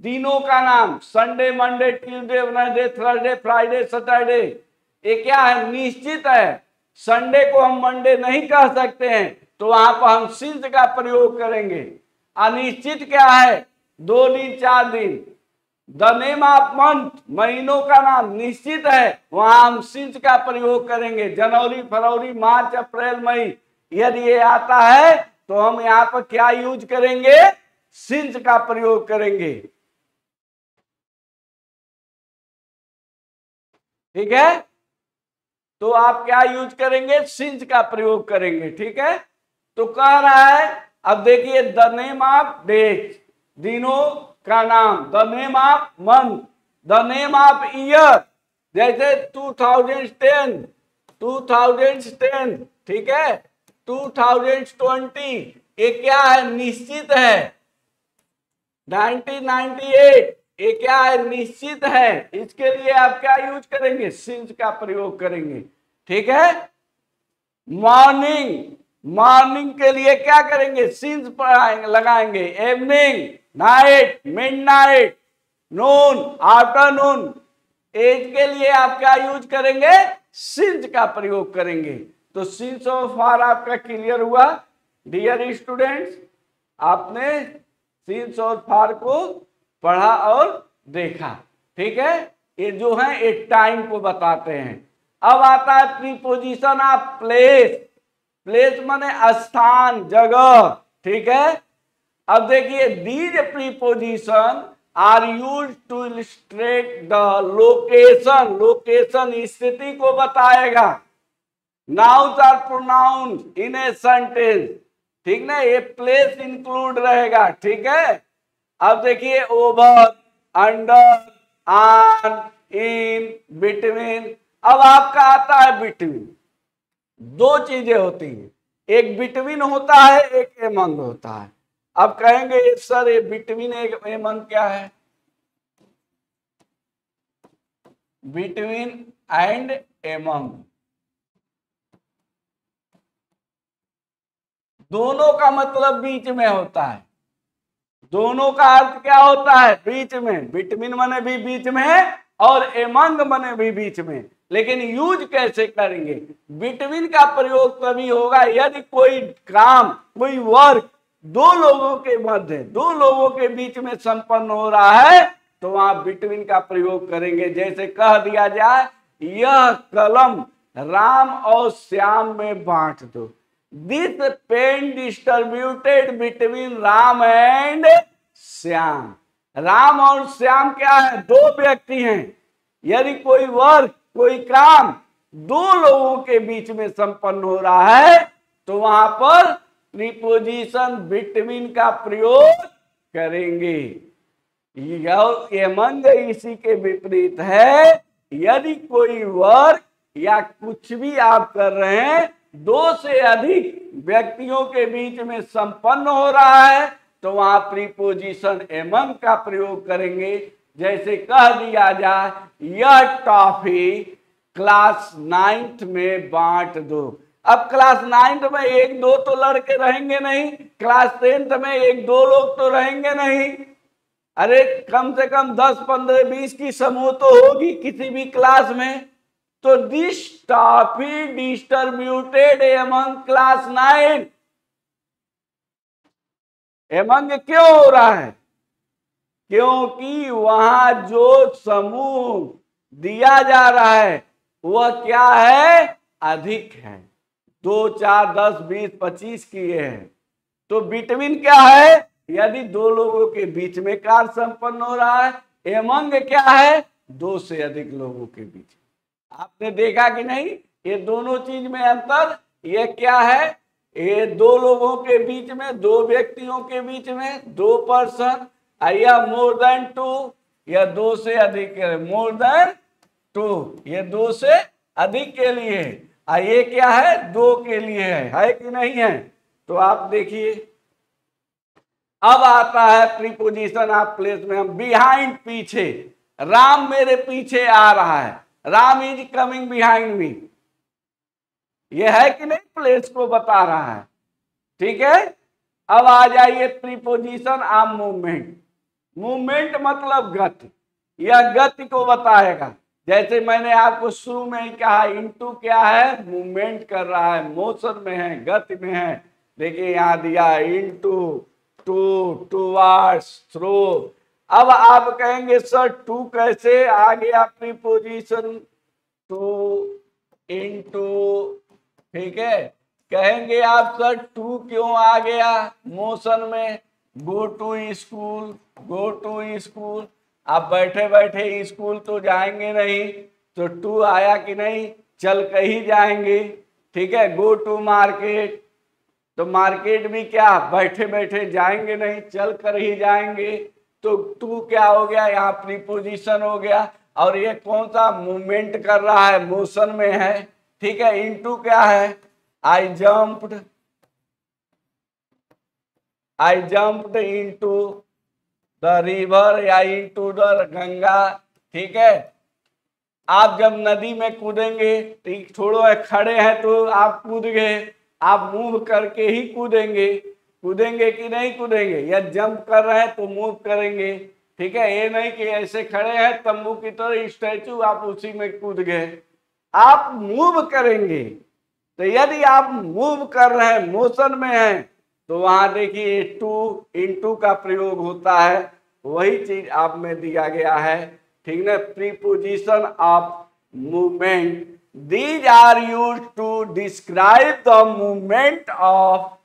दिनों का नाम, Sunday, Monday, Tuesday, Wednesday, Thursday, Friday, Saturday, ये क्या है, निश्चित है। संडे को हम मंडे नहीं कह सकते हैं, तो वहां पर हम सिंस का प्रयोग करेंगे। अनिश्चित क्या है, 2 दिन, 4 दिन। द नेम ऑफ मंथ, महीनों का नाम निश्चित है, वहां हम सिंस का प्रयोग करेंगे। जनवरी, फरवरी, मार्च, अप्रैल, मई, यदि ये आता है तो हम यहाँ पर क्या यूज करेंगे, सिंस का प्रयोग करेंगे, ठीक है। तो आप क्या यूज करेंगे, सिंस का प्रयोग करेंगे, ठीक है। तो कह रहा है, अब देखिए द नेम ऑफ डेट, दिनों का नाम, the name of month, the name of year, जैसे 2010, 2010, ठीक है, 2020, ये क्या है, निश्चित है। 1998, ये क्या है, निश्चित है, इसके लिए आप क्या यूज करेंगे, सिंस का प्रयोग करेंगे। ठीक है, मॉर्निंग, मॉर्निंग के लिए क्या करेंगे, सिंस लगाएंगे। इवनिंग, नाइट, मिडनाइट, नून, आफ्टरनून, एज के लिए आप क्या यूज करेंगे, सिंस का प्रयोग करेंगे। तो सिंस और फॉर आपका क्लियर हुआ डियर स्टूडेंट्स। आपने सिंस और फॉर को पढ़ा और देखा। ठीक है, ये जो है एक टाइम को बताते हैं। अब आता है प्रीपोजिशन ऑफ प्लेस। प्लेस माने स्थान, जगह। ठीक है, अब देखिए these preposition are use to illustrate the location. Location स्थिति को बताएगा। Nouns or pronouns in a sentence. ठीक ना, ये प्लेस इंक्लूड रहेगा। ठीक है, अब देखिए over, under, on, in, between. अब आपका आता है बिटवीन। दो चीजें होती हैं, एक बिटवीन होता है, एक एमंग होता है। अब कहेंगे सर ये बिटवीन एक एमंग क्या है, बिटवीन एंड एमंग दोनों का मतलब बीच में होता है। दोनों का अर्थ क्या होता है, बीच में। बिटवीन माने भी बीच में और एमंग माने भी बीच में। लेकिन यूज कैसे करेंगे, बिटवीन का प्रयोग तभी होगा यदि कोई काम, कोई वर्क दो लोगों के मध्य, दो लोगों के बीच में संपन्न हो रहा है, तो वहां बिटवीन का प्रयोग करेंगे। जैसे कह दिया जाए यह कलम राम और श्याम में बांट दो। This pen distributed between Ram and Shyam. Ram और श्याम क्या है, दो व्यक्ति हैं। यदि कोई वर्क, कोई काम दो लोगों के बीच में संपन्न हो रहा है, तो वहां पर प्रीपोजिशन बिटवीन का प्रयोग करेंगे। एमंग इसी के विपरीत है। यदि कोई वर्क या कुछ भी आप कर रहे हैं, दो से अधिक व्यक्तियों के बीच में संपन्न हो रहा है, तो वहां प्रीपोजिशन एमंग का प्रयोग करेंगे। जैसे कह दिया जाए यह टॉफी क्लास 9th में बांट दो। अब क्लास 9th में एक दो तो लड़के रहेंगे नहीं, क्लास 10th में एक दो लोग तो रहेंगे नहीं। अरे कम से कम 10, 15, 20 की समूह तो होगी किसी भी क्लास में। तो this toffee distributed among class 9। Among क्यों हो रहा है, क्योंकि वहां जो समूह दिया जा रहा है वह क्या है, अधिक है। 2, 4, 10, 20, 25 किए हैं। तो बिटवीन क्या है, यदि दो लोगों के बीच में कार्य संपन्न हो रहा है। एमंग क्या है, दो से अधिक लोगों के बीच। आपने देखा कि नहीं, ये दोनों चीज में अंतर। ये क्या है, ये दो लोगों के बीच में, दो व्यक्तियों के बीच में, दो पर्सन, या मोर देन 2, या दो से अधिक, मोर देन 2 ये दो से अधिक के लिए। ये क्या है, दो के लिए है कि नहीं है। तो आप देखिए अब आता है प्रीपोजिशन ऑफ प्लेस में। हम बिहाइंड, पीछे। राम मेरे पीछे आ रहा है, Ram is coming behind me. यह है कि नहीं, प्लेस को बता रहा है। ठीक है, अब आ जाइए प्रीपोजिशन ऑफ मूवमेंट। मूवमेंट मतलब गति, यह गति को बताएगा। जैसे मैंने आपको शुरू में ही कहा, इनटू क्या है, मूवमेंट कर रहा है, मोशन में है, गति में है। देखिए यहां दिया इनटू, टू, टूवर्ड्स, थ्रू। अब आप कहेंगे सर टू कैसे आ गया प्रीपोजिशन, टू, इनटू। ठीक है, कहेंगे आप सर टू क्यों आ गया मोशन में, go to school, go to school. आप बैठे बैठे स्कूल तो जाएंगे नहीं, तो टू आया कि नहीं, चल कर ही जाएंगे। ठीक है, गो टू मार्केट, तो मार्केट भी क्या बैठे बैठे जाएंगे नहीं, चल कर ही जाएंगे। तो टू क्या हो गया, यहाँ प्रीपोजिशन हो गया। और ये कौन सा, मूवमेंट कर रहा है, मोशन में है। ठीक है, इनटू क्या है, I jumped, I jumped into. The river या इनटू द गंगा, ठीक है। आप जब नदी में कूदेंगे, ठीक, छोड़ो खड़े हैं तो आप कूद गए, आप मूव करके ही कूदेंगे, कूदेंगे कि नहीं कूदेंगे, या जंप कर रहे हैं तो मूव करेंगे, ठीक है। ये नहीं कि ऐसे खड़े हैं तंबू की तरह स्टैचू, आप उसी में कूद गए, आप मूव करेंगे। तो यदि आप मूव कर रहे हैं, मोशन में हैं, तो वहां देखिए टू इनटू का प्रयोग होता है, वही चीज आप में दिया गया है, ठीक ना। Preposition of movement, these are used to describe the movement of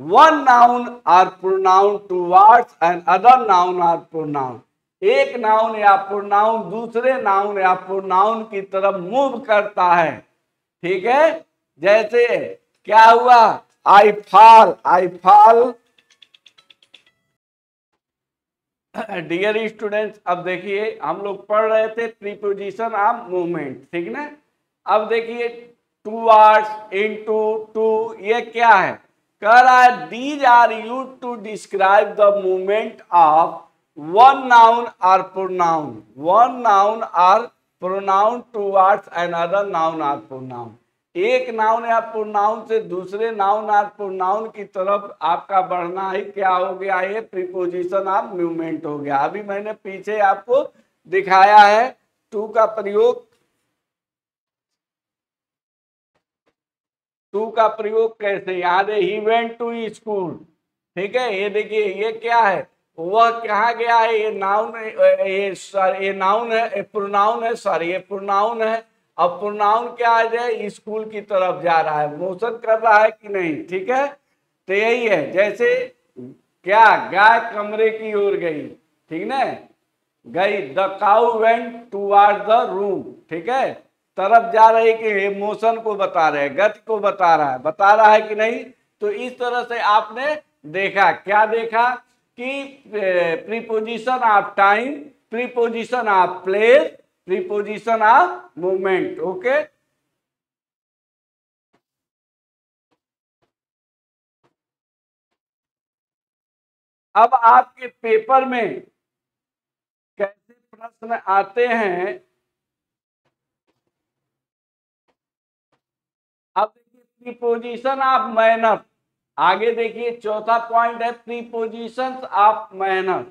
one noun or pronoun towards and other noun or pronoun. एक नाउन या प्रोनाउन दूसरे नाउन या प्रोनाउन की तरफ मूव करता है, ठीक है। जैसे क्या हुआ, I fall, I fall. Dear students, अब देखिए हम लोग पढ़ रहे थे प्रीपोजिशन ऑफ मूवमेंट, ठीक ना। अब देखिए टुवर्ड्स, इनटू, टू, ये क्या है, कह रहा है these are used to describe the movement of one noun or pronoun, one noun or pronoun towards and other noun or pronoun. एक नाउन या प्रोनाउन से दूसरे नाउन या प्रोनाउन की तरफ आपका बढ़ना ही क्या हो गया, ये प्रीपोजिशन ऑफ मूवमेंट हो गया। अभी मैंने पीछे आपको दिखाया है टू का प्रयोग, टू का प्रयोग कैसे, यहाँ दे ही वेंट टू स्कूल, ठीक है। ये देखिए ये क्या है, वह कहाँ गया है, ये नाउन है, ये नाउन है, प्रोनाउन है, सॉरी ये प्रोनाउन है। अब प्रोनाउन क्या है, स्कूल की तरफ जा रहा है, मोशन कर रहा है कि नहीं, ठीक है। तो यही है, जैसे क्या, गाय कमरे की ओर गई, ठीक ना, गई। The cow went toward the room, ठीक है, तरफ जा रही, कि मोशन को बता रहे, गति को बता रहा है कि नहीं। तो इस तरह से आपने देखा, क्या देखा कि preposition of time, preposition of place, preposition of movement, okay. अब आपके पेपर में कैसे प्रश्न आते हैं, अब देखिए प्रीपोजिशन ऑफ मैनर, आगे देखिए चौथा पॉइंट है prepositions of manner,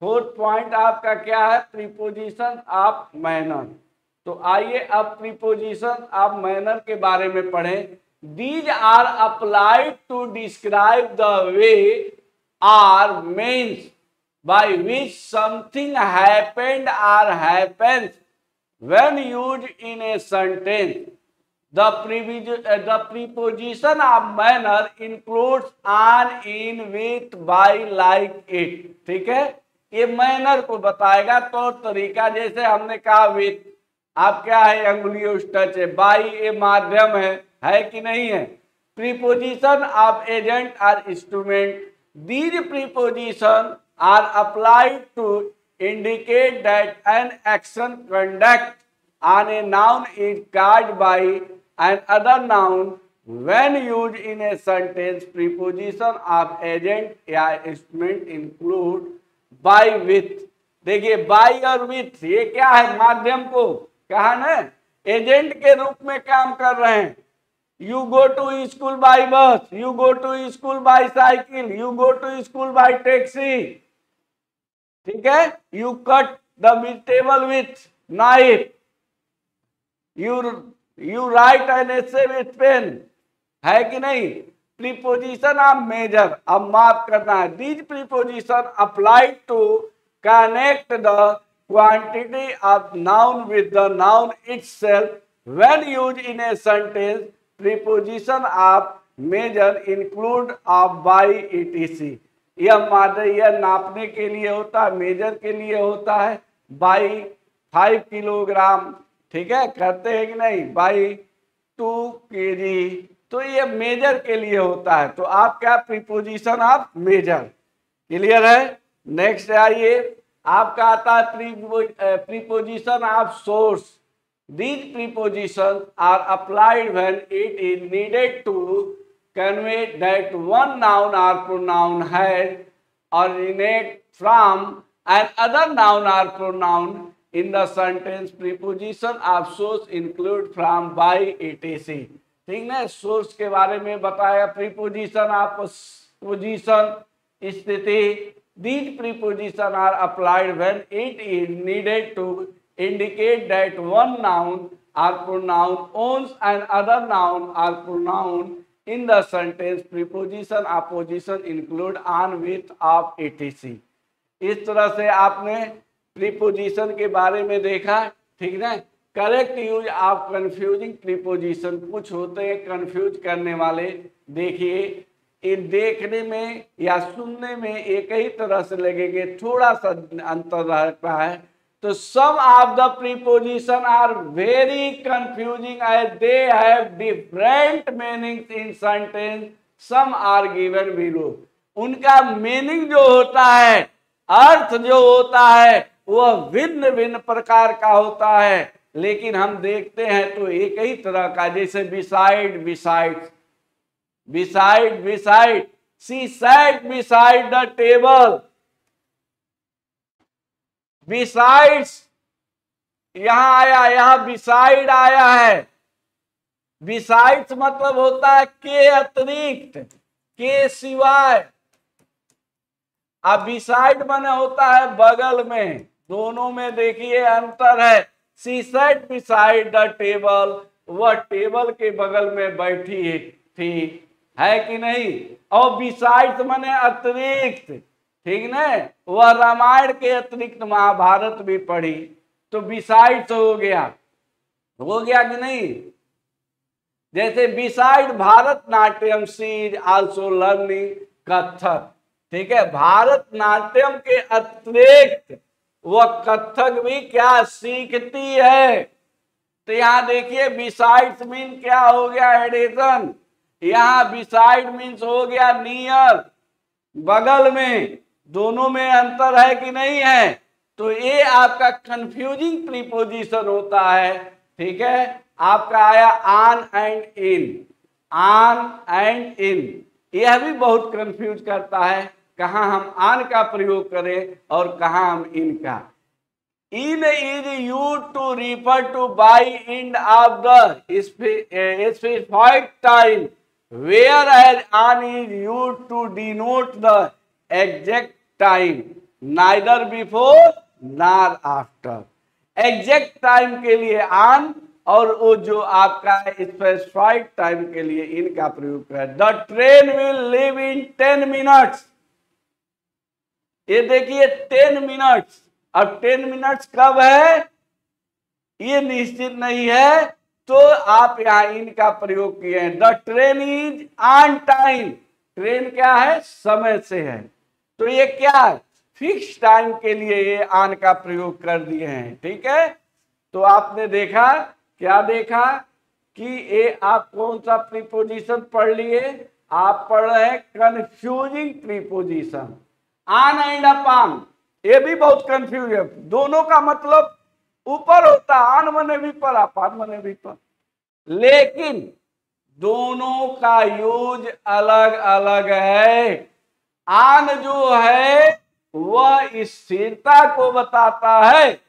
fourth point आपका क्या है, प्रीपोजिशन ऑफ मैनर। तो आइए अब प्रीपोजिशन ऑफ मैनर के बारे में पढ़ें। These are applied to describe the way or means by which something happened or happens when used in a sentence. The preposition of manner includes on, in, with, by, like, it, ठीक है। ये मैनर को बताएगा, तौर तरीका, जैसे हमने कहा विथ, आप क्या है, अंगुलियों टच है, बाई ये माध्यम है कि नहीं है। Preposition of agent or instrument, these preposition are applied to indicate that an action conduct on a noun is caused by an other noun when used in a sentence. Preposition of agent या instrument include by, with। देखिए by और with ये क्या है, माध्यम को कहा ना, एजेंट के रूप में काम कर रहे हैं। You go to school by bus, you go to school by cycle, you go to school by taxi, ठीक है। You cut the vegetable with knife, you write an essay with pen, है कि नहीं। प्रीपोजिशन ऑफ मेजर, अब माफ करना है। These preposition applied to connect the quantity of noun with the noun itself when used in a sentence. Preposition of measure include of by etc। यह मात्रा, यह नापने के लिए होता है, मेजर के लिए होता है। बाई 5 किलोग्राम, ठीक है, करते हैं कि नहीं, बाई 2 kg, तो ये मेजर के लिए होता है। तो आप क्या, प्रीपोजिशन ऑफ मेजर, क्लियर है। नेक्स्ट आइए, आपका आता है preposition of source. These preposition are applied when it is needed to convey that one noun or pronoun has originate from and other noun or pronoun in the sentence. Preposition of source include from, by, etc. ठीक ना, सोर्स के बारे में बताया, प्रीपोजिशन ऑफ पोजीशन स्थिति. These prepositions are applied when it is needed to indicate that one noun or pronoun owns an other noun or pronoun in the sentence. Preposition of position include on, with, of, etc. इस तरह से आपने प्रीपोजिशन के बारे में देखा. ठीक ना. Correct use of confusing preposition. कुछ होते हैं कंफ्यूज करने वाले. देखिए, ये देखने में या सुनने में एक ही तरह से लगेंगे, थोड़ा सा अंतर रहता है. तो some of the preposition are very confusing as they have different meanings in sentence. Some are given below. उनका मीनिंग जो होता है, अर्थ जो होता है, वह भिन्न भिन्न प्रकार का होता है. लेकिन हम देखते हैं तो एक ही तरह का, जैसे beside, beside, beside, beside. She set beside the table. Besides यहां आया, यहां बिसाइड आया है. बिसाइड्स मतलब होता है के अतिरिक्त, के सिवाय. अब बिसाइड माने होता है बगल में. दोनों में देखिए अंतर है. She set beside the table. वह टेबल के बगल में बैठी थी, है कि नहीं. और बिसाइड्स माने अतिरिक्त. ठीक ना. वह रामायण के अतिरिक्त महाभारत भी पढ़ी, तो बिसाइड्स हो गया. हो गया कि नहीं. जैसे beside Bharatanatyam she is also learning Kathak. ठीक है. भारतनाट्यम के अतिरिक्त वह कथक भी क्या सीखती है. तो यहां देखिए बिसाइड्स मीन क्या हो गया, एडिशन. यहां बिसाइड मीन्स हो गया नियर, बगल में. दोनों में अंतर है कि नहीं है. तो ये आपका कंफ्यूजिंग प्रीपोजिशन होता है. ठीक है. आपका आया on and in. On and in यह भी बहुत कंफ्यूज करता है, कहां हम ऑन का प्रयोग करें और कहां हम इन का. In is used to refer to by end of the specified time, whereas on is used to denote the exact time, neither before nor after. Exact time के लिए ऑन, और वो जो आपका स्पेसिफाइड टाइम के लिए इनका प्रयोग करें. The train will leave in 10 minutes. ये देखिए 10 मिनट्स. अब 10 मिनट्स कब है ये निश्चित नहीं है, तो आप यहां इनका प्रयोग किए हैं. The train is on time. Train क्या है, समय से है. तो ये क्या फिक्स टाइम के लिए ये ऑन का प्रयोग कर दिए हैं. ठीक है. तो आपने देखा, क्या देखा कि ये आप कौन सा प्रीपोजिशन पढ़ लिए. आप पढ़ रहे हैं confusing preposition. On and upon ये भी बहुत कंफ्यूज है. दोनों का मतलब ऊपर होता है, ऑन मने भी पर, अपॉन मने भी पर. लेकिन दोनों का यूज अलग अलग है. ऑन जो है वह स्थिरता को बताता है,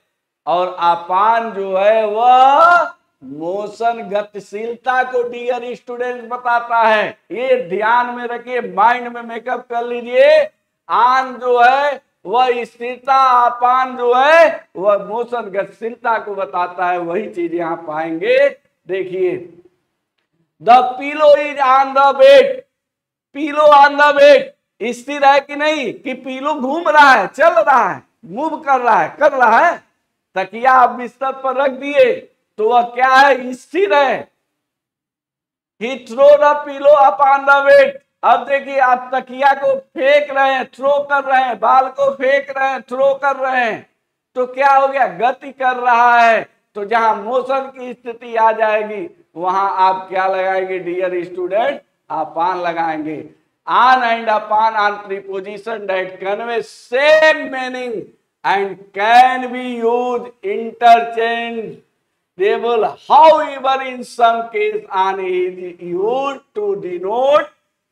और अपॉन जो है वह मोशन, गतिशीलता को डियर स्टूडेंट बताता है. ये ध्यान में रखिए, माइंड में मेकअप कर लीजिए. ऑन जो है वह स्थिरता, अपॉन जो है वह मोशन, गतिशीलता को बताता है. वही चीज यहां पाएंगे. देखिए, the pillow is on the bed. Pillow on the bed स्थिर है कि नहीं, कि पिलो घूम रहा है, चल रहा है, मूव कर रहा है. तकिया आप बिस्तर पर रख दिए तो वह क्या है, स्थिर है. He throw the pillow upon the bed. अब देखिए, आप तकिया को फेंक रहे हैं, थ्रो कर रहे हैं, बाल को फेंक रहे हैं, थ्रो कर रहे हैं, तो क्या हो गया, गति कर रहा है. तो जहां मोशन की स्थिति आ जाएगी वहां आप क्या लगाएंगे डियर स्टूडेंट, अपॉन लगाएंगे. On and upon are preposition that convey same meaning and can be used interchangeable. However, in some case on is used to denote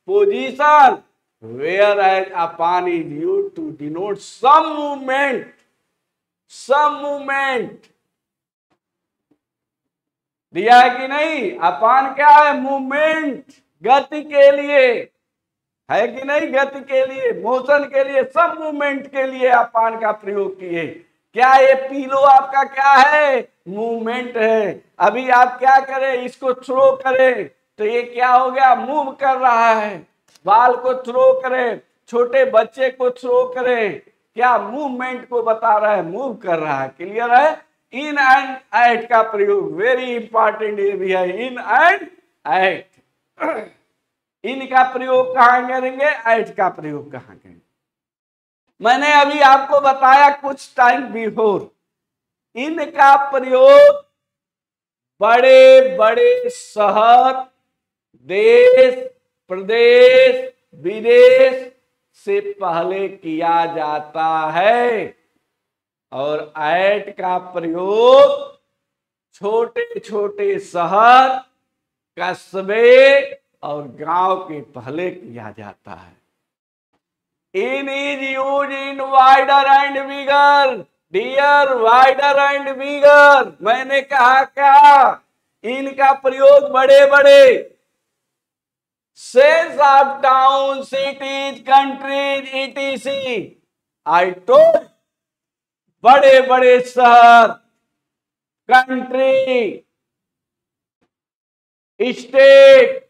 position. whereas upon is used to denote some movement, some movement। दिया है कि नहीं? अपान क्या है? मूवमेंट, गति के लिए है कि नहीं? गति के लिए, मोशन के लिए, सब मूवमेंट के लिए अपान का प्रयोग किए। क्या ये पीलो आपका क्या है? मूवमेंट है। अभी आप क्या करें? इसको थ्रो करें तो ये क्या हो गया? मूव कर रहा है। बाल को थ्रो करें, छोटे बच्चे को थ्रो करें, क्या? मूवमेंट को बता रहा है, मूव कर रहा है। क्लियर है? इन एंड एट का प्रयोग वेरी इंपॉर्टेंट ये भी है। इन एंड एट, इन का प्रयोग कहां करेंगे? एट का प्रयोग कहां करेंगे? मैंने अभी आपको बताया कुछ टाइम बिफोर, इनका प्रयोग बड़े बड़े शहर, देश, प्रदेश, विदेश से पहले किया जाता है, और एट का प्रयोग छोटे छोटे शहर, कस्बे और गांव के पहले किया जाता है। In is use in wider and bigger, dear, wider and bigger. मैंने कहा क्या? इनका प्रयोग बड़े बड़े sense of town, cities, countries, etc. I told बड़े बड़े शहर, कंट्री, स्टेट,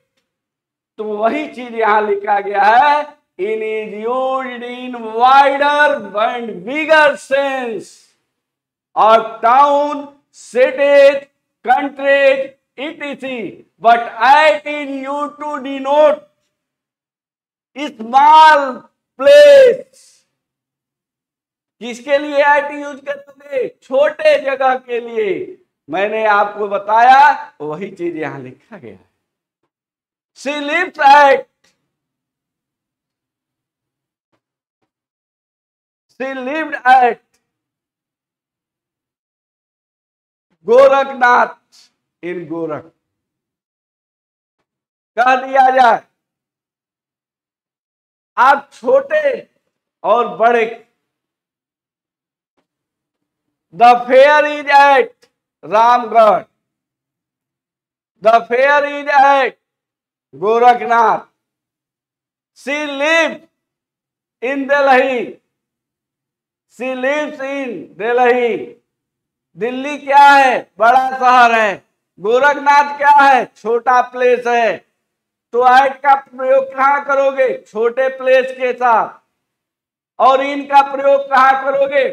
तो वही चीज यहां लिखा गया है। In is used in wider and bigger sense of town, cities, countries, etc, but it is used to denote small place। किसके लिए it यूज करोगे? छोटे जगह के लिए। मैंने आपको बताया वही चीज यहां लिखा गया है। She lives at, she lived at Gorakhnath इन गोरख, कह दिया जाए। आप छोटे और बड़े, the fair is at Ramgarh, the fair is at Gorakhnath, she live in Delhi, she lives in Delhi. Delhi क्या है? बड़ा शहर है। गोरखनाथ क्या है? छोटा प्लेस है। तो एट का प्रयोग कहां करोगे? छोटे प्लेस के साथ। और इनका प्रयोग कहां करोगे?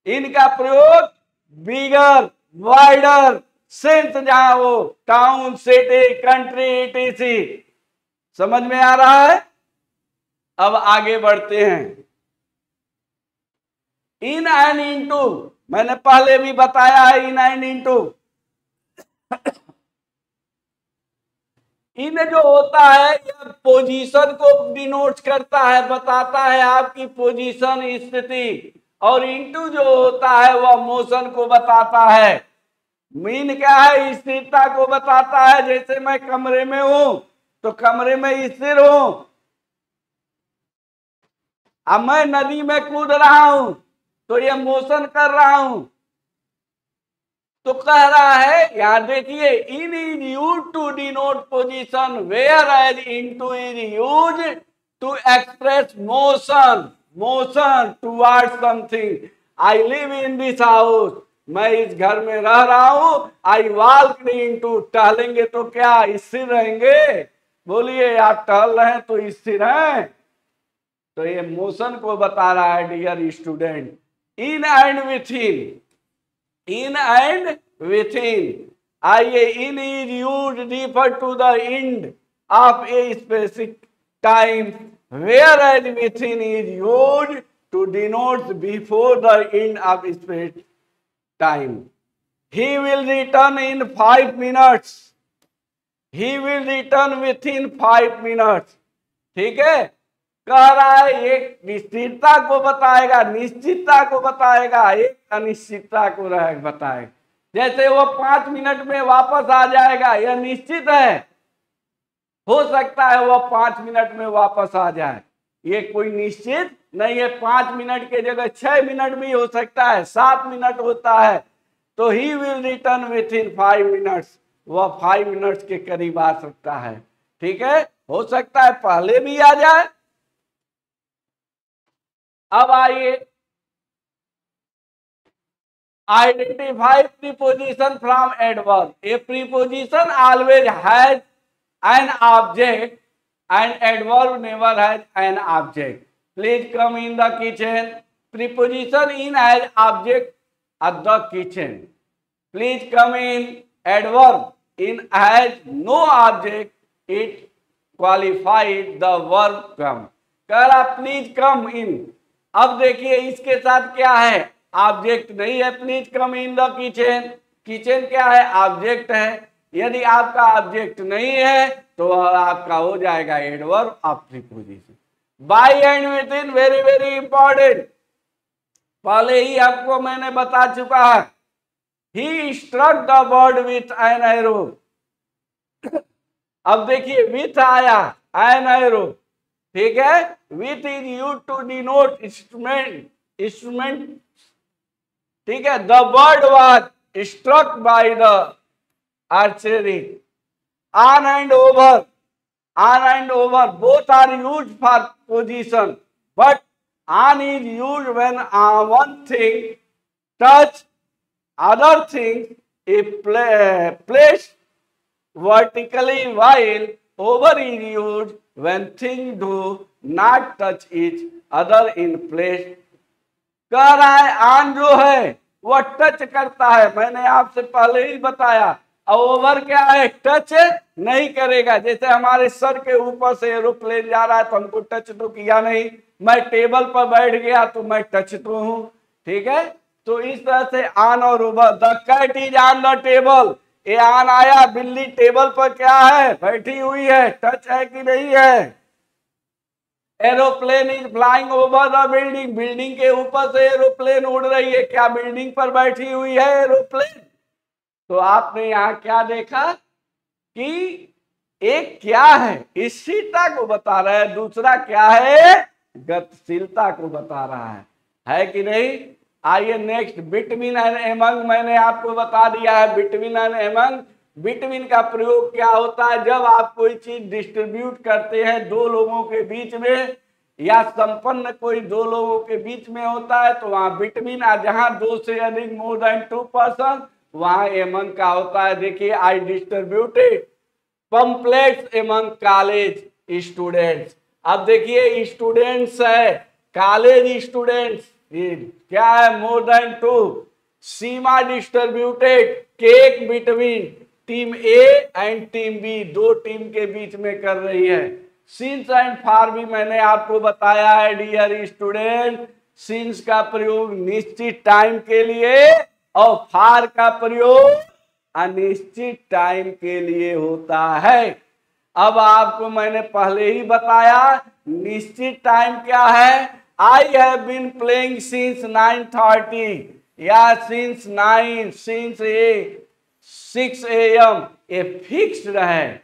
इनका प्रयोग बिगर, वाइडर सेंस जहां हो, टाउन, सिटी, कंट्री, इटीसी। समझ में आ रहा है? अब आगे बढ़ते हैं। इन एंड इनटू, मैंने पहले भी बताया है। इन एंड इनटू, इन जो होता है यह पोजीशन को डिनोट करता है, बताता है आपकी पोजीशन, स्थिति। और इनटू जो होता है वह मोशन को बताता है। मीन क्या है? स्थिरता को बताता है। जैसे मैं कमरे में हूं तो कमरे में स्थिर हूं। अब मैं नदी में कूद रहा हूं तो यह मोशन कर रहा हूं। तो कह रहा है, यहां देखिए, in is use to denote position, whereas into is use to express motion, motion towards something. I live in this house, मैं इस घर में रह रहा हूं। आई वॉक इनटू, टहलेंगे तो क्या स्थिर रहेंगे? बोलिए, आप टहल रहे हैं तो स्थिर हैं। तो ये मोशन को बता रहा है dear student. In and within, in and within. आइए, in is use refer to the end of a specific time, whereas within is use to denote before the end of specific time. He will return in 5 minutes, he will return within 5 minutes. ठीक है? कह रहा है एक स्थिरता को बताएगा, निश्चितता को बताएगा, एक अनिश्चितता को बताएगा। जैसे वो 5 मिनट में वापस आ जाएगा, यह निश्चित है। हो सकता है वह 5 मिनट में वापस आ जाए, ये कोई निश्चित नहीं है। 5 मिनट के जगह 6 मिनट भी हो सकता है, 7 मिनट होता है, तो ही will return within 5 minutes, वह 5 मिनट्स के करीब आ सकता है। ठीक है, हो सकता है पहले भी आ जाए। अब आइए, identify preposition from adverb. A preposition always has an object and adverb never has an object. Please come in the kitchen. Preposition in has object at the kitchen. Please come in. Adverb in has no object, it qualifies the verb come. कह रहा प्लीज कम इन। अब देखिए इसके साथ क्या है, ऑब्जेक्ट नहीं है। Please come in the kitchen, kitchen क्या है, ऑब्जेक्ट है। यदि आपका ऑब्जेक्ट नहीं है तो आपका हो जाएगा adverb of preposition. By and within, very very important, पहले ही आपको मैंने बता चुका है। He struck the bird with an arrow. अब देखिए विथ आया, एन एरो, ठीक है। With is used to denote instrument, instrument, ठीक है। The bird was struck by the archery. On and over, on and over both are used for position, but on is used when one thing touch other things is placed vertically, while over is used when things do not touch each other in place. कह रहा है ऑन जो है वह टच करता है, मैंने आपसे पहले ही बताया। और ओवर क्या है, टच नहीं करेगा। जैसे हमारे सर के ऊपर से एरोप्लेन जा रहा है तो हमको टच तो किया नहीं, मैं टेबल पर बैठ गया तो मैं टच तो हूं, ठीक है। तो इस तरह से ऑन और over. The cat is on the table, ये ऑन आया, बिल्ली टेबल पर क्या है, बैठी हुई है, टच है कि नहीं है। Aeroplane is flying over the building, building के ऊपर से एरोप्लेन उड़ रही है, क्या बिल्डिंग पर बैठी हुई है एरोप्लेन। तो आपने यहाँ क्या देखा कि एक क्या है, स्थिरता को बता रहा है, दूसरा क्या है, गतिशीलता को बता रहा है कि नहीं। आइए नेक्स्ट, बिटवीन एंड एमंग, मैंने आपको बता दिया है बिटवीन एंड एमंग। बिटवीन का प्रयोग क्या होता है, जब आप कोई चीज डिस्ट्रीब्यूट करते हैं दो लोगों के बीच में, या संपन्न कोई दो लोगों के बीच में होता है तो वहां बिटवीन, जहां दो से अधिक मोर देन 2 पर्सन, वहां एमंग का होता है। देखिए, I distributed pamphlets among college students. अब देखिए स्टूडेंट्स है, कॉलेज स्टूडेंट्स क्या है, more than 2। Seema distributed cake between team A and team B, दो टीम के बीच में कर रही है। सिंस एंड फॉर भी मैंने आपको बताया है डियर स्टूडेंट, सिंस का प्रयोग निश्चित टाइम के लिए और फॉर का प्रयोग अनिश्चित टाइम के लिए होता है। अब आपको मैंने पहले ही बताया निश्चित टाइम क्या है। I have been playing since 9:30, या since 6 AM, ये फिक्स्ड है,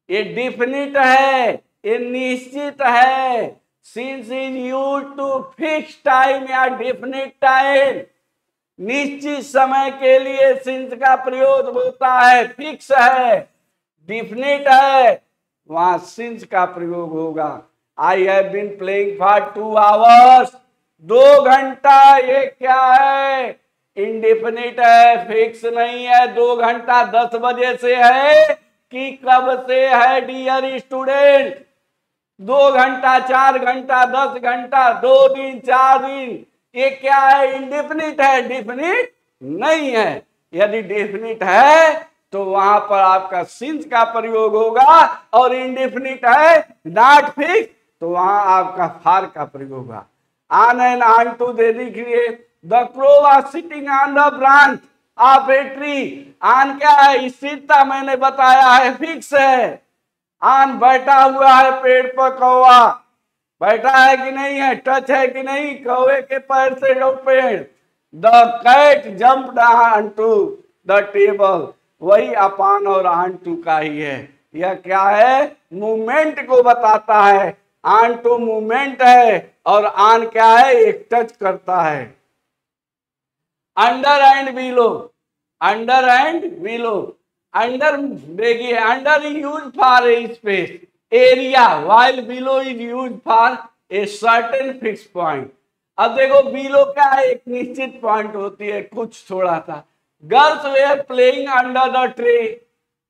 ये डिफिनिट है, ये निश्चित है। Since is used to fix time या डिफिनिट टाइम, निश्चित समय के लिए since का प्रयोग होता है। फिक्स है, डिफिनिट है, वहां since का प्रयोग होगा। I have been playing for 2 hours, 2 घंटा, ये क्या है, इंडिफिनिट है, फिक्स नहीं है। 2 घंटा 10 बजे से है कि कब से है डियर स्टूडेंट। 2 घंटा, 4 घंटा, 10 घंटा, 2 दिन, 4 दिन, ये क्या है, इंडिफिनिट है, डिफिनिट नहीं है। यदि डिफिनिट है तो वहां पर आपका सिंस का प्रयोग होगा, और इंडिफिनिट है, नॉट फिक्स, तो वहां आपका फार का प्रयोग होगा। ऑन एंड ऑन टू दे देखिए, the crow was sitting on the branch of a tree. On क्या है, स्थिरता मैंने बताया है, फिक्स है। ऑन बैठा हुआ है पेड़ पर कौवा, बैठा है कि नहीं है, टच है कि नहीं, कौवे के पैर से जो पेड़। The cat jumped on to the table, वही अपॉन और ऑन टू का ही है। यह क्या है, मूवमेंट को बताता है। ऑन तो मूवमेंट है और ऑन क्या है, एक टच करता है। Under and below, under and below. Under देखिए, under is use for a space area while below is use for a certain fix point. अब देखो बिलो क्या है, एक निश्चित पॉइंट होती है, कुछ थोड़ा सा। Girls were playing under the tree,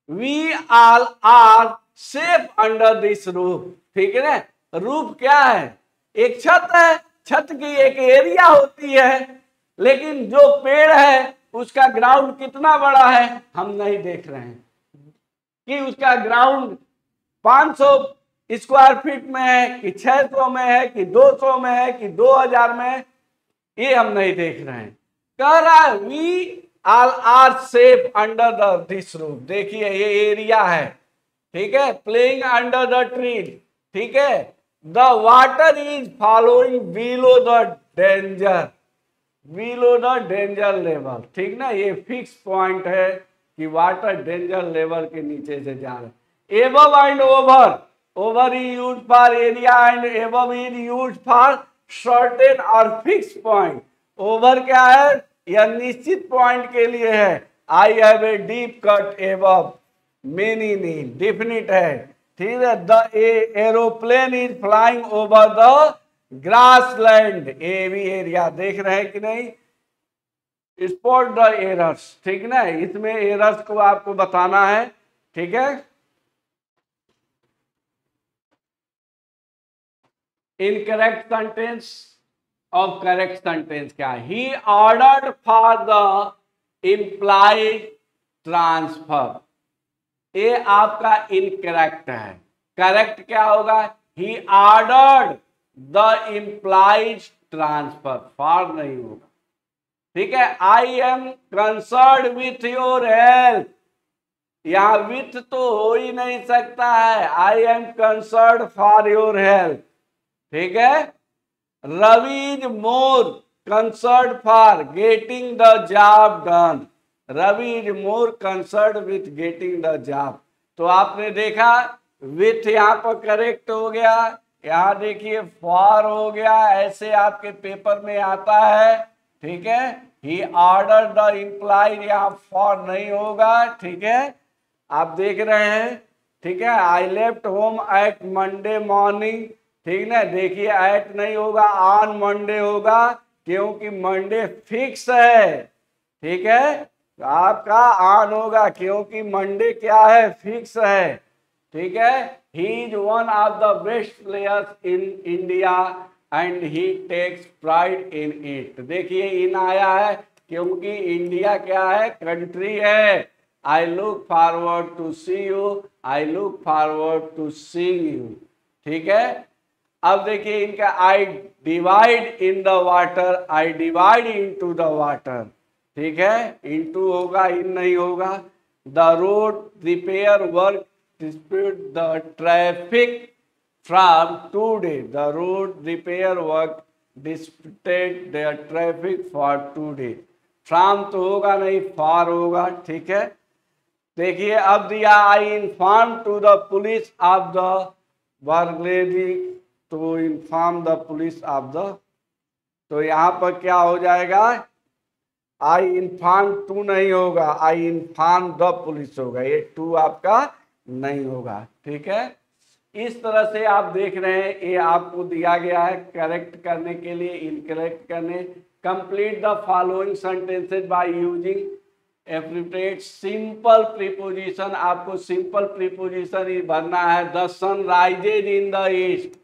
we all are safe under this roof. ठीक है ना, रूफ क्या है, एक छत है, छत की एक एरिया होती है, लेकिन जो पेड़ है उसका ग्राउंड कितना बड़ा है हम नहीं देख रहे हैं, कि उसका ग्राउंड 500 स्क्वायर फीट में है कि 600 में है कि 200 में है कि 2000 में है, ये हम नहीं देख रहे हैं। कह रहा है we all are safe under the this roof. देखिए ये एरिया है, ठीक है, प्लेइंग अंडर द ट्री, ठीक है। The water is following below the danger, below the danger level, ठीक ना, ये फिक्स पॉइंट है कि वाटर डेंजर लेवल के नीचे से जा रहे हैं। Above and over, over is use for area and above is use for certain और फिक्स पॉइंट। ओवर क्या है, यह निश्चित पॉइंट के लिए है। I have a deep cut above, many नहीं, डेफिनिट है, ठीक है। The aeroplane is flying over the grass land, ये भी एरिया देख रहे हैं कि नहीं। स्पॉट द एरर्स, ठीक ना, इसमें एरर्स को आपको बताना है, ठीक है। इनकरेक्ट सेंटेंस और करेक्ट सेंटेंस क्या है, he ordered for the implied transfer, ये आपका इनकरेक्ट है। करेक्ट क्या होगा, he ordered the implied transfer, for नहीं होगा, ठीक है। I am concern with your health, यहां विथ तो हो ही नहीं सकता है, I am concern for your health, ठीक है। Ravi is more concern for getting the job done, Ravi is more concern with getting the job. तो आपने देखा विथ यहां पर करेक्ट हो गया, यहां देखिए फॉर हो गया, ऐसे आपके पेपर में आता है, ठीक है। ही ऑर्डर द इम्प्लाइड, यहां फॉर नहीं होगा, ठीक है, आप देख रहे हैं, ठीक है। I left home at Monday morning, ठीक ना, देखिए एट नहीं होगा, ऑन मंडे होगा, क्योंकि मंडे फिक्स है, ठीक है। तो आपका ऑन होगा क्योंकि मंडे क्या है, फिक्स है, ठीक है। He is one of the best players in India and he takes pride in it. देखिए इन आया है क्योंकि इंडिया क्या है, कंट्री है। I look forward to see you, I look forward to see you, ठीक है। अब देखिए इनका I divide in the water, I divide into the water, ठीक है, इनटू होगा, इन नहीं होगा। The road repair work dispute the traffic from today, the road repair work disputed the traffic for today, from तो होगा नहीं, far होगा, ठीक है। देखिए अब दिया I inform to the police of the burglary, तो inform the police of the, तो यहाँ पर क्या हो जाएगा, आई इन्फॉर्म टू नहीं होगा, आई इन्फॉर्म द पुलिस होगा, ये टू आपका नहीं होगा, ठीक है। इस तरह से आप देख रहे हैं, ये आपको दिया गया है करेक्ट करने के लिए, इनकरेक्ट करने। Complete the following sentences by using appropriate simple preposition, आपको सिंपल प्रीपोजिशन ही भरना है। The sun rises in the east,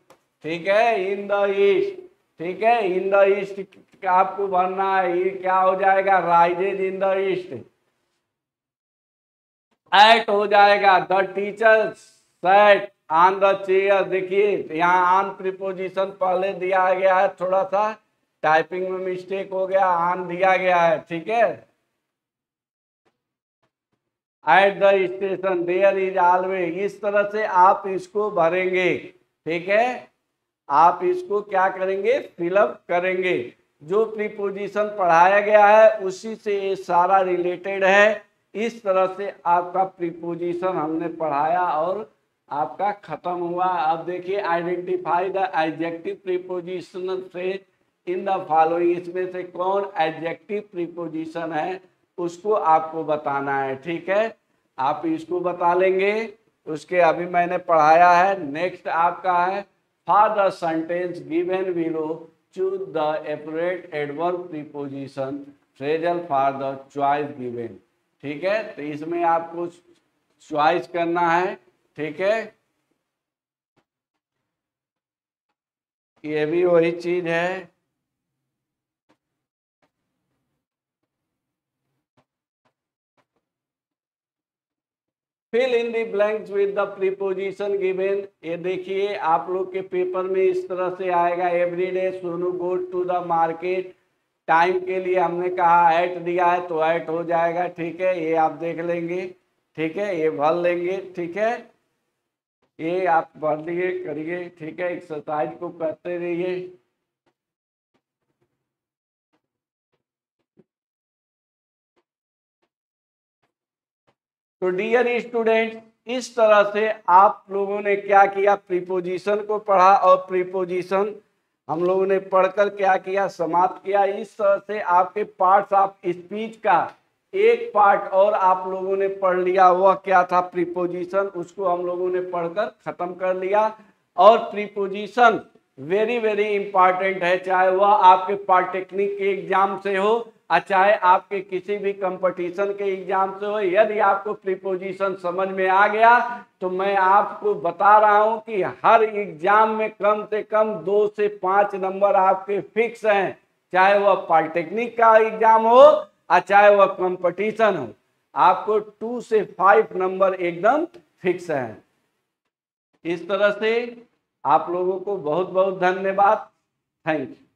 ठीक है, इन द ईस्ट, ठीक है, इन द ईस्ट आपको भरना है, ये क्या हो जाएगा, rises in the east. At हो जाएगा, the teacher sat on the chair, देखिए यहाँ ऑन प्रीपोजिशन पहले दिया गया है, थोड़ा सा टाइपिंग में मिस्टेक हो गया, ऑन दिया गया है, ठीक है। At the station there is always, इस तरह से आप इसको भरेंगे, ठीक है। आप इसको क्या करेंगे, फिलअप करेंगे। जो प्रीपोजिशन पढ़ाया गया है उसी से ये सारा रिलेटेड है, इस तरह से आपका प्रीपोजिशन हमने पढ़ाया और आपका खत्म हुआ। अब देखिए आइडेंटिफाई द एडजेक्टिव प्रीपोजिशन से इन द फॉलोइंग, इसमें से कौन एडजेक्टिव प्रीपोजिशन है उसको आपको बताना है। ठीक है, आप इसको बता लेंगे। उसके अभी मैंने पढ़ाया है। नेक्स्ट आपका है for the sentence given below choose the appropriate adverb preposition phrasal for the choice given. ठीक है, तो इसमें आपको चॉइस करना है। ठीक है, ये भी वही चीज है। Fill in the blanks with the preposition given. ये देखिए आप लोग के पेपर में इस तरह से आएगा। Everyday Sonu go to the market. Time के लिए हमने कहा एट दिया है तो एट हो जाएगा। ठीक है, ये आप देख लेंगे। ठीक है, ये भर लेंगे। ठीक है, ये आप भर लिए करिए। ठीक है, एक्सरसाइज को करते रहिए। तो डियर स्टूडेंट, इस तरह से आप लोगों ने क्या किया, प्रीपोजिशन को पढ़ा और प्रीपोजिशन हम लोगों ने पढ़कर क्या किया, समाप्त किया। इस तरह से आपके पार्ट्स ऑफ स्पीच का एक पार्ट और आप लोगों ने पढ़ लिया। वह क्या था, प्रीपोजिशन। उसको हम लोगों ने पढ़कर खत्म कर लिया। और प्रीपोजिशन वेरी वेरी इंपॉर्टेंट है, चाहे वह आपके पॉलिटेक्निक के एग्जाम से हो और चाहे आपके किसी भी कंपटीशन के एग्जाम से हो। यदि आपको प्रीपोजिशन समझ में आ गया तो मैं आपको बता रहा हूं कि हर एग्जाम में कम से कम 2 से 5 नंबर आपके फिक्स हैं, चाहे वह पॉलिटेक्निक का एग्जाम हो और चाहे वह कंपटीशन हो। आपको 2 से 5 नंबर एकदम फिक्स हैं। इस तरह से आप लोगों को बहुत बहुत धन्यवाद। Thank you.